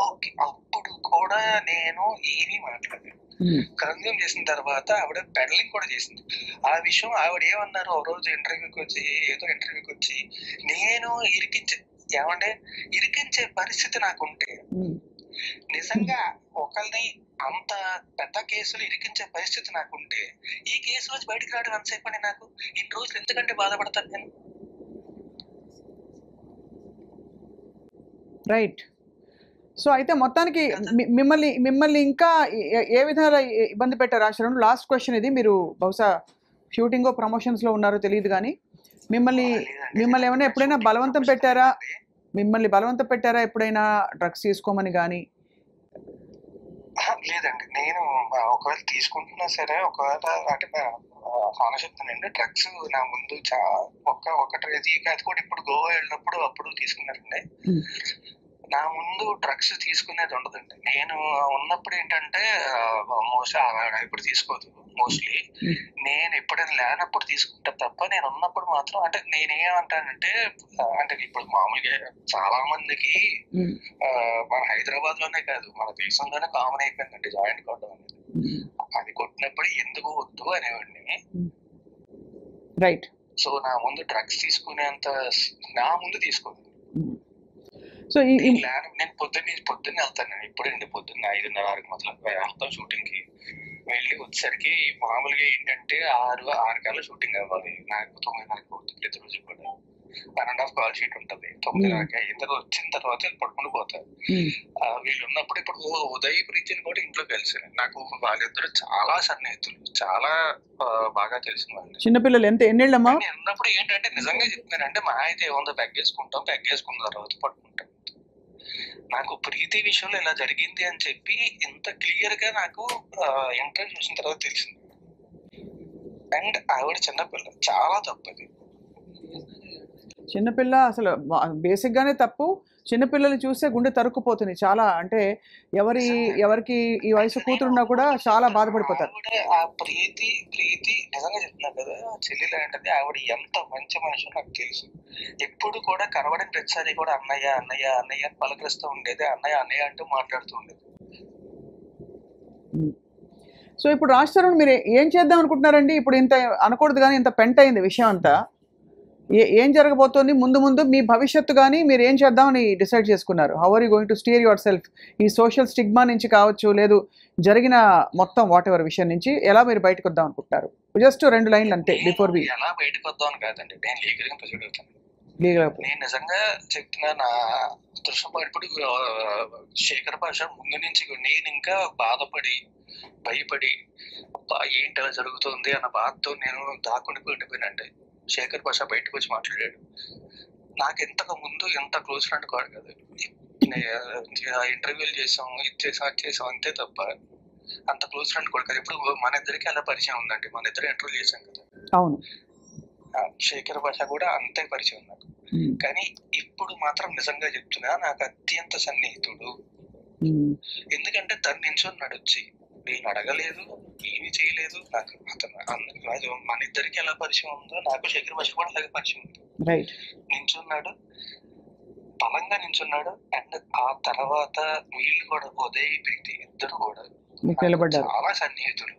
ఓకే. అప్పుడు కూడా నేను ఏమీ మాట్లాడలేదు. కన్జ్యూమ్ చేసిన తర్వాత ఆవిడ పెడలింగ్ కూడా చేసింది. ఆ విషయం ఆవిడ ఏమన్నారు, ఒక రోజు ఇంటర్వ్యూకి వచ్చి నేను ఇరికించే పరిస్థితి నాకుంటే, నిజంగా ఒకరిని అంత పెద్ద కేసులు ఇరికించే పరిస్థితి నాకుంటే, ఈ కేసు నుంచి బయటకు రావడం ఎంతసేపు అని, నాకు ఇన్ని రోజులు ఎందుకంటే బాధపడతాను నేను. రైట్. సో అయితే మొత్తానికి మిమ్మల్ని ఇంకా ఏ విధంగా ఇబ్బంది పెట్టారు ఆశ్రమం? లాస్ట్ క్వశ్చన్ ఇది. మీరు బహుశా షూటింగో ప్రమోషన్స్లో ఉన్నారో తెలియదు, కానీ మిమ్మల్ని ఏమైనా ఎప్పుడైనా బలవంతం పెట్టారా? ఎప్పుడైనా డ్రగ్స్ తీసుకోమని కానీ? లేదండి, నేను ఒకవేళ తీసుకుంటున్నా సరే, ఒకవేళ అంటే చెప్తానండి, డ్రగ్స్ నా ముందు ఒకటి అది కూడా ఇప్పుడు గోవా వెళ్ళినప్పుడు అప్పుడు తీసుకున్నారండి. నా ముందు డ్రగ్స్ తీసుకునేది ఉండదండి. నేను ఉన్నప్పుడు ఏంటంటే ఇప్పుడు తీసుకోదు మోస్ట్లీ, నేను ఎప్పుడైనా లేనప్పుడు తీసుకుంటా తప్ప, నేను ఉన్నప్పుడు మాత్రం అంటే నేనేమంటానంటే, అంటే ఇప్పుడు మామూలుగా చాలా మందికి మన హైదరాబాద్ లోనే కాదు మన దేశంలోనే కామన్ అయిపోయిందండి జాయింట్ కొట్టడం అనేది. అది కొట్టినప్పుడు ఎందుకు వద్దు అనేవాడిని. రైట్. సో నా ముందు డ్రగ్స్ తీసుకునేంత నా ముందు తీసుకోదు. సో నేను పొద్దున్నే వెళ్తాను. ఇప్పుడండి పొద్దున్న 5:30 మొదలు వెళ్తాం షూటింగ్ కి. వెళ్ళి వచ్చేసరికి మామూలుగా ఏంటంటే 6 కల్లా షూటింగ్ అవ్వాలి. నాకు 9:30 అవుతుంది ప్రతిరోజు కూడా. 1.5 కాల్ షీట్ ఉంటది. 9:30 అయిన తర్వాత వచ్చిన తర్వాత పడుకుని పోతారు. వీళ్ళు ఉన్నప్పుడు ఇప్పుడు ఉదయ్ ప్రీతిని కూడా ఇంట్లో కలిసాను. నాకు వాళ్ళిద్దరు చాలా సన్నిహితులు, చాలా బాగా తెలిసిన వాళ్ళు. చిన్నపిల్లలు ఎన్నేళ్ళమ్మా? ఉన్నప్పుడు ఏంటంటే నిజంగా చెప్తున్నానంటే మా అయితే ఏముందో పెగ్గేసుకుంటాం, పెగ్గేసుకున్న తర్వాత పడుకుంటాం. నాకు ప్రీతి విషయంలో ఇలా జరిగింది అని చెప్పి ఇంత క్లియర్ గా నాకు ఇంటర్వ్యూ చూసిన తర్వాత తెలిసింది. అండ్ ఆవిడ చిన్నపిల్ల, చాలా తప్పది. చిన్నపిల్ల అసలు బేసిక్ గానే తప్పు. చిన్నపిల్లల్ని చూస్తే గుండె తరుక్కుపోతుంది చాలా. అంటే ఎవరికి ఈ వయసు కూతురున్నా కూడా చాలా బాధపడిపోతారు. ఆ ప్రీతి నిజంగా చెప్తున్నా కదా, చెల్లి లాంటిది. ఆవిడ ఎంత మంచి మనిషి నాకు తెలుసు. ఎప్పుడు కూడా కనబడిన ప్రతిసారి కూడా అన్నయ్య అన్నయ్య అన్నయ్య అని పలకరిస్తూ ఉండేది. అన్నయ్య అన్నయ్య అంటూ మాట్లాడుతూ ఉండేది. సో ఇప్పుడు రాజ్ తరుణ్ మీరు ఏం చేద్దాం అనుకుంటున్నారండి? ఇప్పుడు ఇంత అనకూడదు కానీ ఇంత పెంట అయింది విషయం అంతా. ఏం జరగబోతోంది ముందు మీ భవిష్యత్తు కానీ మీరు ఏం చేద్దామని డిసైడ్ చేసుకున్నారు? How are you going to steer your self? ఈ సోషల్ స్టిగ్మా నుంచి కావచ్చు, లేదు జరిగిన మొత్తం వాట్ ఎవర్ విషయం నుంచి ఎలా మీరు బయటకు వద్దాం అనుకుంటున్నారు? జస్ట్ 2 లైన్లు అంతే బిఫోర్ వి. ఎలా బయటకు వద్దాం అని కాదండి, నేను లీగల్ గా ప్రొసీడ్ అవుతాను. నేను నిజంగా చెప్తున్నా, నా దృశ్యం ఇప్పుడు శేఖర్ భాష ముందు నుంచి నేను ఇంకా బాధపడి భయపడి ఏంటి అలా జరుగుతుంది అన్న బాధతో నేను దాక్కుని ఉండిపోయినండి. శేఖర్ భాష బయటకు వచ్చి మాట్లాడాడు. నాకు ఇంతకు ముందు ఎంత క్లోజ్ ఫ్రెండ్ కాదు కదా. ఇంటర్వ్యూలు చేసాం, ఇచ్చేసాం అంతే తప్ప అంత క్లోజ్ ఫ్రెండ్ కూడా కదా. ఇప్పుడు మన ఇద్దరికి అలా పరిచయం ఉందండి, మన ఇద్దరు ఇంటర్వ్యూ చేసాం కదా. అవును, శేఖర్ భాష కూడా అంతే పరిచయం నాకు. కానీ ఇప్పుడు మాత్రం నిజంగా చెప్తున్నా, నాకు అత్యంత సన్నిహితుడు. ఎందుకంటే తను నించున్నాడు వచ్చి, నేను అడగలేదు, ఏమీ చేయలేదు. నాకు అతను మన ఇద్దరికి ఎలా పరిచయం ఉందో నాకు శేఖర్ భాష కూడా అలాగే పరిచయం ఉంది. నించున్నాడు, బలంగా నించున్నాడు. అండ్ ఆ తర్వాత వీళ్ళు కూడా ఉదయ్ ప్రీతి ఇద్దరు కూడా చాలా సన్నిహితులు.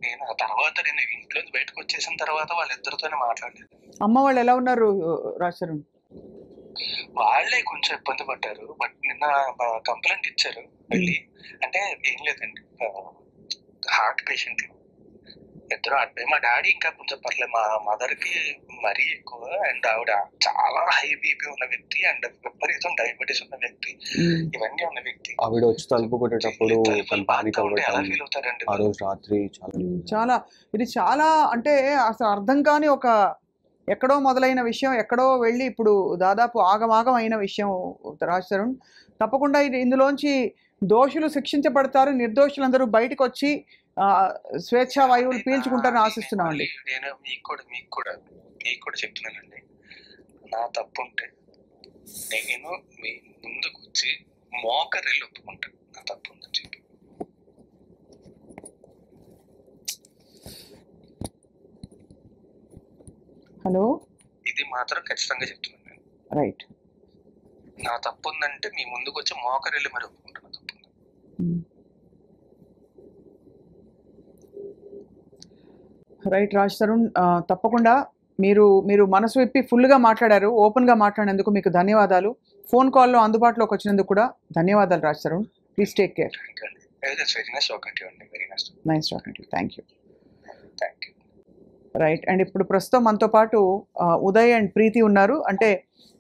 నేను ఆ తర్వాత నేను ఇంట్లో బయటకు వచ్చేసిన తర్వాత వాళ్ళిద్దరితోనే మాట్లాడలేదు. అమ్మ వాళ్ళు ఎలా ఉన్నారు రాజ్ తరుణ్? వాళ్ళే కొంచెం ఇబ్బంది పడ్డారు. బట్ నిన్న కంప్లైంట్ ఇచ్చారు వెళ్ళి. అంటే ఏం లేదండి, హార్ట్ పేషెంట్ ఇద్దరు. మా డాడీ ఇంకా కొంచెం పర్లేదు, మా మదర్ కి మరీ ఎక్కువ. అండ్ ఆవిడ చాలా హై బీపీ ఉన్న వ్యక్తి అండ్ విపరీతం డయాబెటీస్ ఉన్న వ్యక్తి, ఇవన్నీ ఉన్న వ్యక్తి. ఆవిడ వచ్చి తలుపు కొట్టేటప్పుడు ఎలా ఫీల్ అవుతారండి ఆ రోజు రాత్రి? చాలా ఇది చాలా అంటే అసలు అర్థం కాని ఒక ఎక్కడో మొదలైన విషయం ఎక్కడో వెళ్ళి ఇప్పుడు దాదాపు ఆగమాగం అయిన విషయం రాజ్ తరుణ్. తప్పకుండా ఇందులోంచి దోషులు శిక్షించబడతారు, నిర్దోషులందరూ బయటకు వచ్చి స్వేచ్ఛా వాయువులు పీల్చుకుంటారని ఆశిస్తున్నామండి. నేను మీకు కూడా చెప్తున్నానండి, నా తప్పు ఉంటే నేను మీ ముందుకు వచ్చి మోకరిల్లు ఒప్పుకుంటాను నా తప్పు ఉందని చెప్పి. హలో, ఇది మాత్రం ఖచ్చితంగా చెప్తున్నాను నేను. రైట్, నా తప్పు ఉందంటే మీ ముందుకు వచ్చి మోకరిల్లు మరి ఒప్పుకుంటాను తప్పు. రైట్ రాజ్ తరుణ్, తప్పకుండా మీరు మనసు విప్పి ఫుల్గా మాట్లాడారు, ఓపెన్గా మాట్లాడినందుకు మీకు ధన్యవాదాలు. ఫోన్ కాల్లో అందుబాటులోకి వచ్చినందుకు కూడా ధన్యవాదాలు Raj Tarun. Please take care. Nice talking to you. Thank you. Right, and ఇప్పుడు ప్రస్తుతం మనతో పాటు ఉదయ్ అండ్ ప్రీతి ఉన్నారు. అంటే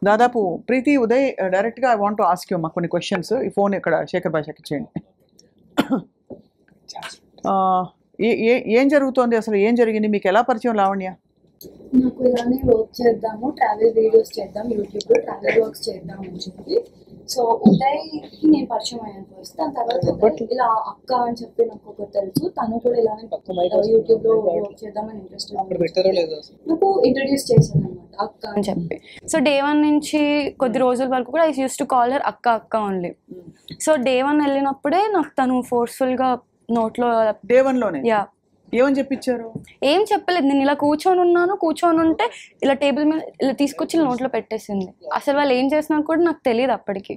దాదాపు ప్రీతి, ఉదయ్, డైరెక్ట్గా I want to ask you మా కొన్ని క్వశ్చన్స్. ఈ ఫోన్ ఇక్కడ శేఖర్ భాషకి ఇచ్చేయండి. ఏం జరుగుతోంది అసలు? ఏం జరిగింది? మీకు ఎలా పరిచయం లావణ్య? నాకు ఇలానే వర్క్ చేద్దాము, ట్రావెల్ వీడియోస్ చేద్దాం, యూట్యూబ్లో ట్రావెల్ వర్క్స్ చేద్దాం అని చెప్పి. సో ఉదయ్కి నేను పరిచయం అయ్యాను ఫస్ట్. దాని తర్వాత ఇలా అక్క అని చెప్పి నాకు ఒకటి తెలుసు, తను కూడా ఇలానే యూట్యూబ్లో వర్క్ చేద్దామని ఇంట్రెస్ట్ నాకు ఇంట్రడ్యూస్ చేశాను అనమాట, అక్క అని చెప్పి. సో డే 1 నుంచి కొద్ది రోజుల వరకు కూడా I use to call her అక్క ఓన్లీ. సో డే 1 వెళ్ళినప్పుడే నాకు తను ఫోర్స్ఫుల్గా నోట్లో డే 1లోనే ఏమని చెప్పించారు? ఏం చెప్పలేదు. నేను ఇలా కూర్చొని ఉంటే ఇలా టేబుల్ మీద ఇలా తీసుకొచ్చి నోట్లో పెట్టేసింది. అసలు వాళ్ళు ఏం చేస్తున్నారు కూడా నాకు తెలియదు అప్పటికి.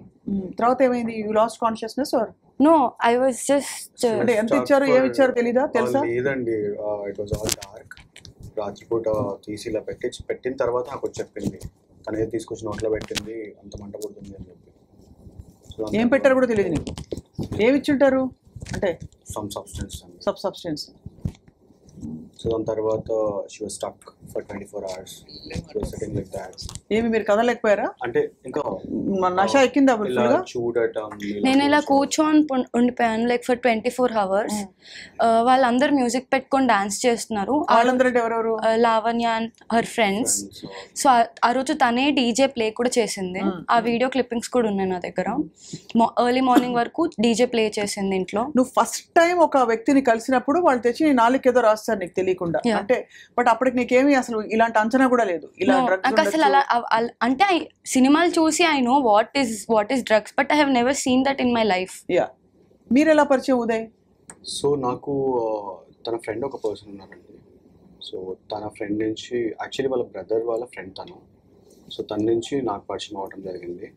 తర్వాత ఏమైంది? You lost consciousness or no? I was just అంటే ఎంత ఇచ్చారు ఏమి ఇచ్చారు తెలీదా? తెలుసా? లేదండి, ఇట్ వాజ్ ఆల్ డార్క్. రాత్రిపూట తీసి ఇలా పెట్టిన తర్వాత నాకు చెప్పింది, తనే తీసుకొచ్చి నోట్లో పెట్టింది, అంత మంట పుడుతుంది అని చెప్పి. ఏం పెట్టారు కూడా తెలియదు నీకు? ఏమి ఇచ్చుంటారు? అంటే సమ్ సబ్స్టెన్స్. సబ్స్టెన్స్. సో దాని తర్వాత she was stuck for 24 hours. She was sitting like that. ఏమి మీరు కదలేకపోయారా? అంటే ఇంకా నష ఎక్కిందా ఇలా చూడటం. నేను ఇలా కూర్చొని ఉండిపోయాను లైక్ ఫర్ 24 hours. వాళ్ళందరూ మ్యూజిక్ పెట్టుకొని డాన్స్ చేస్తున్నారు. వాళ్ళందరూ ఎవరెవరు? Lavanya and her friends. So ఆ రోజు తనే డీజే ప్లే కూడా చేసింది. ఆ వీడియో క్లిప్పింగ్స్ కూడా ఉన్నాయి నా దగ్గర. ఎర్లీ మార్నింగ్ వరకు డీజే ప్లే చేసింది ఇంట్లో. నువ్వు ఫస్ట్ టైం ఒక వ్యక్తిని కలిసినప్పుడు వాళ్ళు తెచ్చి నీ నాలుగు ఏదో రాస్తారు నీకు తెలియకుండా, అంటే బట్ అప్పటికి నీకేమీ అసలు ఇలాంటి అంచనా కూడా లేదు ఇలా నాకు అసలు అలా అంటే సినిమాలు చూసి I know what is drugs, but I have never seen that in my life. Yeah. మీరు ఎలా పరిచయం ఉదయ్? సో నాకు తన ఫ్రెండ్ ఒక పర్సన్ ఉన్నారండి. సో తన ఫ్రెండ్ నుంచి యాక్చువల్లీ వాళ్ళ బ్రదర్ వాళ్ళ ఫ్రెండ్ తను. సో తన నుంచి నాకు పరిచయం అవ్వడం జరిగింది.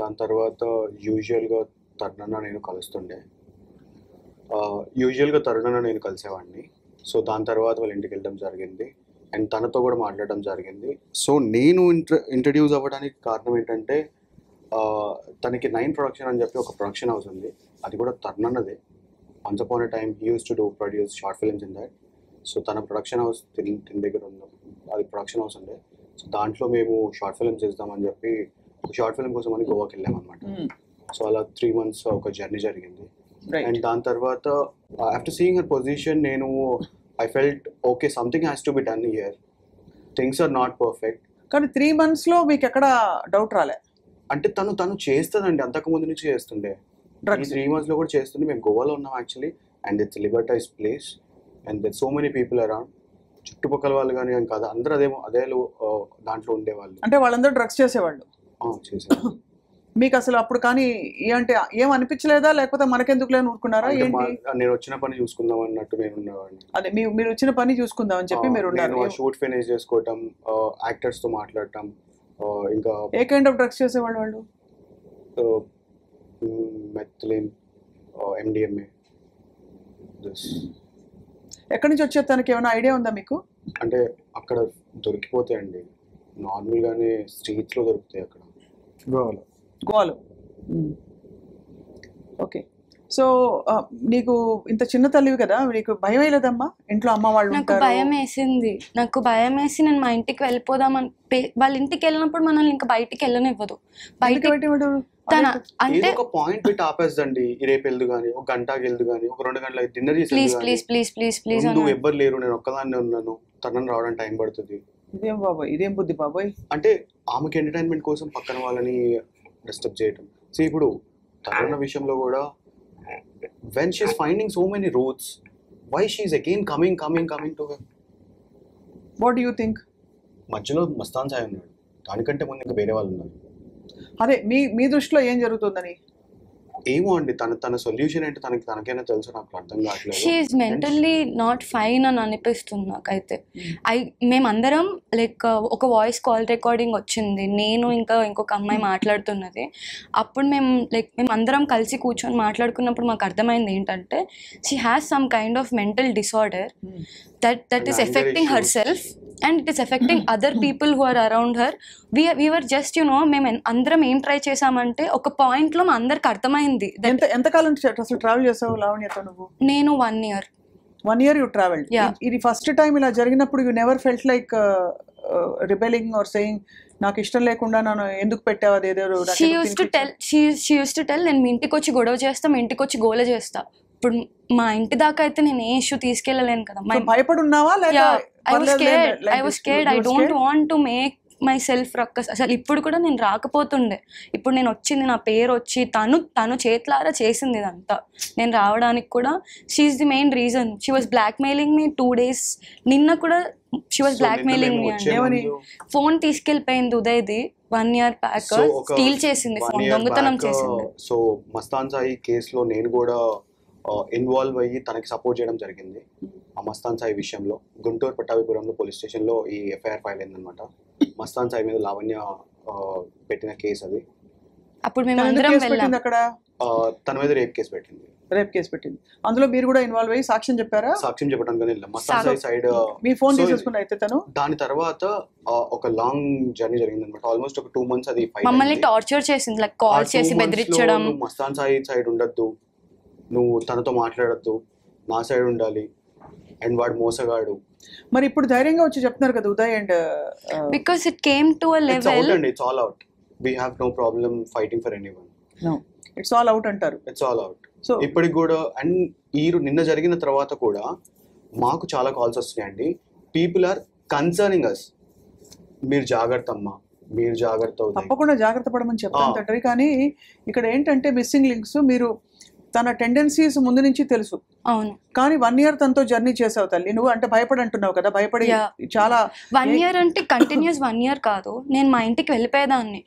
దాని తర్వాత యూజువల్గా తరుణన్న నేను కలుస్తుండే. యూజువల్గా తరుణన్న నేను కలిసేవాడిని. సో దాని తర్వాత వాళ్ళ ఇంటికి వెళ్ళడం జరిగింది అండ్ తనతో కూడా మాట్లాడడం జరిగింది. సో నేను ఇంట్రడ్యూస్ అవ్వడానికి కారణం ఏంటంటే తనకి 9 ప్రొడక్షన్ అని చెప్పి ఒక ప్రొడక్షన్ హౌస్ ఉంది. అది కూడా తరుణన్నదే. Once upon a time he use to produce short films in that. So తన ప్రొడక్షన్ హౌస్ తిన్ దగ్గర ఉంది, అది ప్రొడక్షన్ హౌస్ ఉండే. సో దాంట్లో మేము షార్ట్ ఫిల్మ్స్ చేద్దామని చెప్పి ఒక షార్ట్ ఫిల్మ్ కోసం అని గోవాకి వెళ్ళామన్నమాట. సో అలా 3 months ఒక జర్నీ జరిగింది. అండ్ దాని తర్వాత ఆఫ్టర్ సీయింగ్ హర్ పొజిషన్ నేను I felt okay something has to be done here, things are not perfect. కానీ 3 months లో మీకు ఎక్కడ డౌట్ రాలే? అంటే తను చేస్తుందండి, అంతకు ముందు నుంచి చేస్తుండే. ఈ 3 months లో కూడా చేస్తుండే. మేము గోవాలో ఉన్నాం actually and it's liberalised place and there so many people around. చుట్టుపక్కల వాళ్ళు కానీ కాదు అందరూ అదే దాంట్లో ఉండేవాళ్ళు. అంటే వాళ్ళందరూ డ్రగ్స్ చేసేవాళ్ళు? చేసేవాళ్ళు. మీకు అసలు అప్పుడు కానీ ఏంటి ఏం అనిపించలేదా, లేకపోతే మనకెందుకు లేని ఊరుకున్నారా? ఏంటి నేను వచ్చిన పని చూసుకుందాం అన్నట్టు నేను ఉన్నవాడిని. అదే మీరు వచ్చిన పని చూసుకుందాం అని చెప్పి మీరు ఉన్నారు. షూట్ ఫినిష్ చేసుకోవటం, యాక్టర్స్ తో మాట్లాడటం. ఇంకా ఏ కైండ్ ఆఫ్ డ్రగ్స్ చేసేవాళ్ళు వాళ్ళు? Methylene, MDMA. ఎక్కడి నుంచి వచ్చే తనకి ఏమైనా ఐడియా ఉందా మీకు? అంటే అక్కడ దొరికిపోతాయండి, నార్మల్గానే స్ట్రీట్స్లో దొరుకుతాయి అక్కడ గోవాలో. ఓకే. సో నీకు ఇంత చిన్న తల్లివి కదా, నీకు భయం వేయలేదమ్మా ఇంట్లో అమ్మ వాళ్ళు? నాకు భయం వేసింది. నాకు భయం వేసి నేను మా ఇంటికి వెళ్ళిపోదామని, వాళ్ళ ఇంటికి వెళ్ళినప్పుడు మనల్ని ఇంకా బయటికి వెళ్ళనివ్వదు. అంటే ఒక పాయింట్ పెట్టి ఆపేస్తండి, రేపు వెళ్దు కానీ, ఒక గంటకి వెళ్దు కానీ, ఒక 2 గంటలకు డిన్నర్ చేసి ఎవ్వరు లేరు, నేను ఒక్కదాన్నే ఉన్నాను, తనని రావడానికి టైం పడుతుంది. ఇదేం బాబాయ్, ఇదేం బుద్ధి బాబాయ్. అంటే ఆమెకి ఎంటర్టైన్మెంట్ కోసం పక్కన వాళ్ళని డిస్టర్బ్ చేయటం. సో ఇప్పుడు తరుణ విషయంలో కూడా when she's finding so many routes, why she's again coming to her? What do you think? మధ్యలో మస్తాన్ సాయి ఉన్నాడు, దానికంటే ముందు ఇంకా వేరే వాళ్ళు ఉన్నారు. అదే మీ దృష్టిలో ఏం జరుగుతుందని? ఏమో అండి, తన సొల్యూషన్ ఏంటో తనకైనా తెలుసు, నాకు అర్థం కావట్లేదు. She is mentally not fine అని అనిపిస్తుంది నాకైతే. మేమందరం లైక్ ఒక వాయిస్ కాల్ రికార్డింగ్ వచ్చింది, నేను ఇంకా ఇంకొక అమ్మాయి మాట్లాడుతున్నది. అప్పుడు మేము అందరం కలిసి కూర్చొని మాట్లాడుకున్నప్పుడు మాకు అర్థమైంది ఏంటంటే she has some kind of mental disorder that is affecting herself and it is affecting other people who are around her. We were just మేము అందరం ఏం ట్రై చేసామంటే ఒక పాయింట్ లో మా అందరికి అర్థమైంది. ఎంతకాలం అసలు ట్రావెల్ చేసావు లావణ్యతో నువ్వు? నేను 1 year. 1 year you traveled? ఇది ఫస్ట్ టైం ఇలా జరిగినప్పుడు you never felt like rebelling or saying నాకు ఇష్టం లేకుండా నన్ను ఎందుకు పెట్టావు అదేదో? she used to tell నేను మీ ఇంటికి వచ్చి గొడవ చేస్తా, మీ ఇంటికి వచ్చి గోల చేస్తా. ఇప్పుడు మా ఇంటి దాకా అయితే నేను ఏ ఇష్యూ తీసుకెళ్ళలేను కదా. భయపడి ఉన్నావా? I was scared. I don't want to make myself ruckus. అసలు ఇప్పుడు కూడా నేను రాకపోతుండే. ఇప్పుడు నేను వచ్చింది, నా పేరు వచ్చి తను చేతులారా చేసింది ఇదంతా. నేను రావడానికి కూడా she is the main reason. She was blackmailing me 2 days. నిన్న కూడా she was blackmailing me అండి. ఫోన్ తీసుకెళ్ళిపోయింది ఉదయ్ది 1 year బ్యాక్. స్టీల్ చేసింది ఫోన్, దొంగతనం చేసింది. సో మస్తాన్ సాయి కేసులో నేను కూడా ఇన్వాల్వ్ అయ్యి తనకి సపోర్ట్ చేయడం జరిగింది. ఆ మస్తాన్ సాయి విషయంలో గుంటూరు పట్టాభిపురంలో పోలీస్ స్టేషన్లో ఈ ఎఫ్ఐఆర్ ఫైల్ అయిందనమాట. మస్తాన్ సాయి మీద లావణ్య పెట్టిన కేసు అది. అప్పుడు మేము అందరం వెళ్ళాం. అక్కడ తన మీద రేప్ కేసు పెట్టింది. అందులో మీరు కూడా ఇన్వాల్వ్ అయ్యి సాక్ష్యం చెప్పారా? సాక్ష్యం చెప్పడానికి వెళ్ళాం. మస్తాన్ సాయి సైడ్ మీ ఫోన్ తీసేసుకుని అయితే తను. దాని తర్వాత ఒక లాంగ్ జర్నీ జరిగింది అనమాట. ఆల్మోస్ట్ ఒక 2 months అది మమ్మల్ని టార్చర్ చేసింది, లైక్ కాల్ చేసి బెదిరించడం. మస్తాన్ సాయి సైడ్ ఉండద్దు, నువ్వు తనతో మాట్లాడద్దు, నా సైడ్ ఉండాలి, అండ్ వాడు మోసగాడు. మరి ఇప్పుడు ధైర్యంగా వచ్చి చెప్తున్నారు కదా Uday and because it came to a it's out level. అండి, it's all out. We have no problem fighting for anyone. It's all out అంటారు. It's all out. సో ఇప్పటికి కూడా అండ్ నిన్న జరిగిన తర్వాత కూడా మాకు చాలా కాల్స్ వస్తున్నాయండి. పీపుల్ ఆర్ కన్సర్నింగ్ అస్, మీరు జాగ్రత్త అమ్మా, మీరు జాగ్రత్త అవుతాయి. తప్పకుండా జాగ్రత్త పడమని చెప్తాను తండ్రి. కానీ ఇక్కడ ఏంటంటే మిస్సింగ్ లింక్స్, మీరు తన టెండెన్సీస్ ముందు నుంచి తెలుసు. అవును. కానీ 1 year తనతో జర్నీ చేసావు తల్లి. నువ్వు అంటే భయపడి అంటున్నావు కదా, భయపడి చాలా 1 year అంటే కంటిన్యూస్ 1 year కాదు. నేను మా ఇంటికి వెళ్ళిపోయేదాన్ని,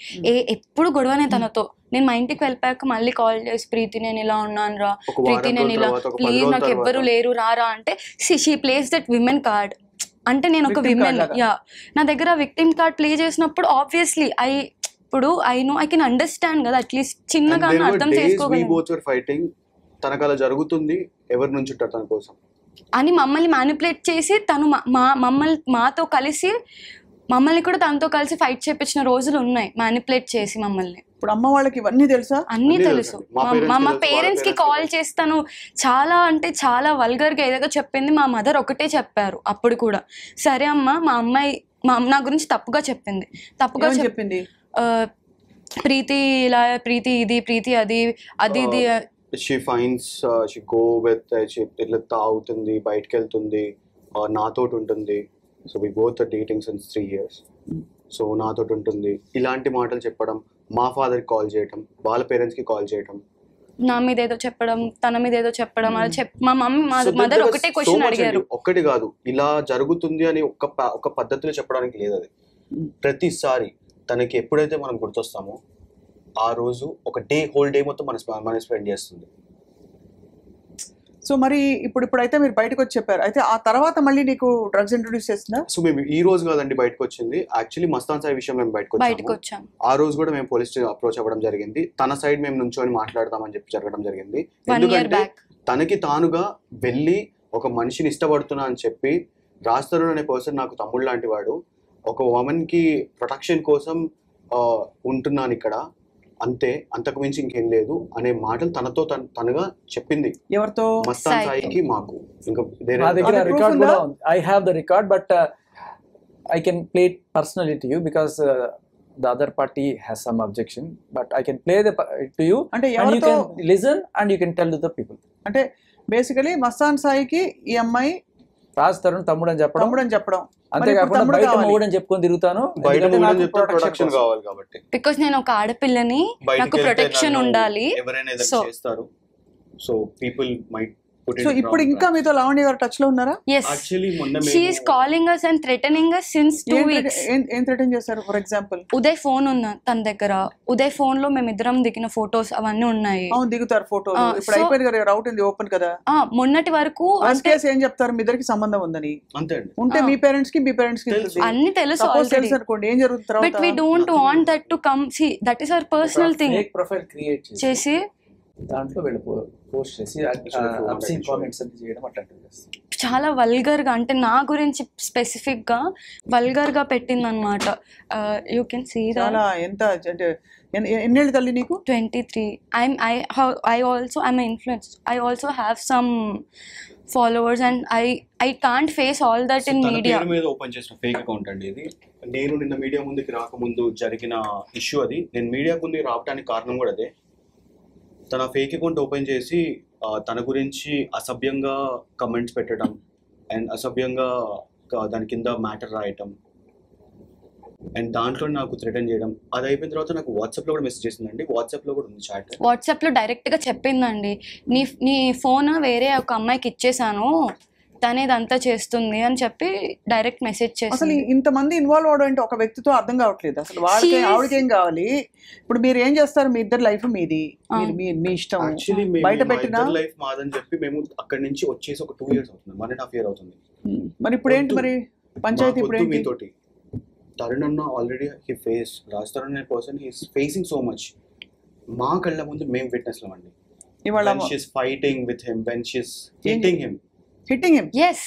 ఎప్పుడు గొడవనే తనతో. నేను మా ఇంటికి వెళ్ళిపోయాక మళ్ళీ కాల్ చేసి, ప్రీతి నేను ఇలా ఉన్నాను రా, ప్రీతి నేను ఇలా, ప్లీజ్ నాకు ఎవ్వరు లేరు రారా అంటే, she place that women card. అంటే నేను ఒక విమెన్, నా దగ్గర విక్టిమ్ కార్డ్ ప్లే చేసినప్పుడు ఆబ్వియస్లీ ఇప్పుడు ఐ కెన్ అండర్స్టాండ్ కదా, అట్లీస్ట్ చిన్నగా అర్థం చేసుకోగలను. తనకు అలా జరుగుతుంది, ఎవరి నుంచి ఉంటారు తన కోసం అని మమ్మల్ని మ్యానిపులేట్ చేసి తను మాతో కలిసి మమ్మల్ని కూడా తనతో కలిసి ఫైట్ చేపించిన రోజులు ఉన్నాయి, మ్యానిపులేట్ చేసి మమ్మల్ని. ఇప్పుడు అమ్మ వాళ్ళకి ఇవన్నీ తెలుసా? అన్నీ తెలుసు. మా పేరెంట్స్ కి కాల్ చేస్తాను, చాలా అంటే చాలా వల్గర్ గా ఏదో చెప్పింది. మా మదర్ ఒకటే చెప్పారు అప్పుడు కూడా, సరే అమ్మ, మా అమ్మాయి నా గురించి తప్పుగా చెప్పింది. ప్రీతి ఇలా, ప్రీతి ఇది, ప్రీతి అది ఇది. She fines, she go with, ఇట్లా తాగుతుంది, బయటకు వెళ్తుంది, నాతోటి ఉంటుంది. So we both are dating since 3 years. సో నాతోటి ఉంటుంది, ఇలాంటి మాటలు చెప్పడం, మా ఫాదర్కి కాల్ చేయటం, వాళ్ళ పేరెంట్స్కి కాల్ చేయటం, నా మీద ఏదో చెప్పడం, తన మీద ఏదో చెప్పడం. మా మదర్ ఒకటే క్వశ్చన్ అడిగారు. ఒక్కటి కాదు, ఇలా జరుగుతుంది అని ఒక పద్ధతిలో చెప్పడానికి లేదు. అది ప్రతిసారి తనకి ఎప్పుడైతే మనం గుర్తొస్తామో ఆ రోజు ఒక హోల్ డే మొత్తం మనం స్పెండ్ చేస్తుంది. సో మరి ఇప్పుడైతే మీరు బయటకు వచ్చి చెప్పారు, అయితే ఆ తర్వాత మళ్ళీ నీకు డ్రగ్స్ ఇంట్రొడ్యూస్ చేస్తున్నా? సో మేము ఈ రోజు కాదండి బయటకు వచ్చింది, యాక్చువల్లీ మస్తాన్ సాయి విషయం మేము బయటకు వచ్చాము. ఆ రోజు కూడా మేము పోలీస్ అప్రోచ్ అవ్వడం జరిగింది. తన సైడ్ మేము నుంచొని మాట్లాడదామని చెప్పి జరగడం జరిగింది. ఎందుకంటే తనకి తానుగా వెళ్ళి ఒక మనిషిని ఇష్టపడుతున్నా అని చెప్పి, రాజ్ తరుణ్ అనే పర్సన్ నాకు తమ్ముడు లాంటి వాడు, ఒక ఉమెన్ కి ప్రొటెక్షన్ కోసం ఉంటున్నాను ఇక్కడ, అంతే, అంతకు మించి ఇంకేం లేదు అనే మాటలు తనతో తనగా చెప్పింది. ఎవరితో? మస్తాన్ సాయికి, మాకు. ఇంకా I have the record, but I can play it personally to you because the other party has some objection, but I can play to you and you can listen and you can tell to the people. అంటే basically Mastan సాయికి ఈ అమ్మాయి రాజ్ తరుణ్ తమ్ముడు అని చెప్పడం, అంతేకాకుండా బయట మొగుడు అని చెప్పుకొని తిరుగుతాను, ప్రొటెక్షన్ కావాలి కాబట్టి. బికాస్ నేను ఒక ఆడపిల్లని, నాకు ప్రొటెక్షన్ ఉండాలి. ఎవరైనా ఏదైనా చేస్తారు, సో పీపుల్ మైట్. సో ఇప్పుడు ఇంకా మీతో లావణ్య గారు టచ్ లో ఉన్నారా? యాక్చువల్లీ మొన్న she is calling us and threatening us since 2 weeks. ఏం థ్రెటన్ చేశారు? ఫర్ ఎగ్జాంపుల్ ఉదయ్ ఫోన్ ఉంది తన దగ్గర, ఉదయ్ ఫోన్ లో మేమిద్దరం దిగిన ఫోటోస్ అవన్నీ ఉన్నాయి. అవును, దిగుతారు ఫోటోలు. ఇప్పుడు అయిపోయింది కదా, రౌట్ ఉంది ఓపెన్ కదా. మొన్నటి వరకు ఏం చెప్తారు, మీ ఇద్దరికి సంబంధం ఉందని. అంతే ఉంటే మీ పేరెంట్స్ కి అన్ని తెలుసు అనుకోండి, ఏం జరుగుతుంది. But we don't want that to come. See that is our personal thing. Profile create చేసి దాంట్లో పోస్ట్ చేసి అబ్సీన్ కామెంట్స్ అన్ని చేయడం అట్లాంటివి చేస్తారు. చాలా వల్గర్ గా, అంటే నా గురించి స్పెసిఫిక్ గా వల్గర్ గా పెట్టిందన్నమాట. యూ కెన్ సీ చాలా. ఎంత అంటే ఎన్నేళ్ళు తల్లి నీకు? 23. I also am an influencer. I also have some followers and I can't face all that in media. తన పేరు మీద ఓపెన్ చేసిన ఫేక్ అకౌంట్ అండి ఇది. నేను నిన్న మీడియా ముందుకి రాకముందు జరిగిన ఇష్యూ అది. నేను మీడియా ముందుకు రావడానికి కారణం కూడా అదే. తన ఫేక్ అకౌంట్ ఓపెన్ చేసి తన గురించి అసభ్యంగా కమెంట్స్ పెట్టడం అండ్ అసభ్యంగా దాని కింద మ్యాటర్ రాయటం అండ్ దాంట్లో నాకు థ్రెటన్ చేయడం. అది అయిపోయిన తర్వాత నాకు వాట్సాప్లో కూడా మెసేజ్ చేసిందండి. వాట్సాప్లో కూడా ఉంది చాట్. వాట్సాప్లో డైరెక్ట్గా చెప్పిందండి, నీ ఫోన్ వేరే ఒక అమ్మాయికి ఇచ్చేసాను, తనే ఇదంతా చేస్తుంది అని చెప్పి డైరెక్ట్ మెసేజ్ చేసి. అసలు ఇంతమంది ఇన్వాల్వ్ అవడం అంటే ఒక వ్యక్తితో అర్థం కావట్లేదు అసలు. వాళ్ళకి ఆవిడకి ఏం కావాలి? ఇప్పుడు మీరు ఏం చేస్తారు? మీ ఇద్దరు లైఫ్ మీది, మీ ఇష్టం. యాక్చువల్లీ బయట పెట్టిన లైఫ్ మాదని చెప్పి మేము అక్కడి నుంచి వచ్చేసి ఒక 2 years అవుతుంది, 1.5 year అవుతుంది. మరి ఇప్పుడు ఏంటి మరి పంచాయతీ? ఇప్పుడు ఏంటి మీతోటి? తరుణ్ అన్న already he face, Raj Tarun అనే person he is facing so much. మా కళ్ళ ముందు మేము విట్నెస్ అండి. ఇవాళ when she is fighting with him, when she is hitting him. Hitting him. Yes,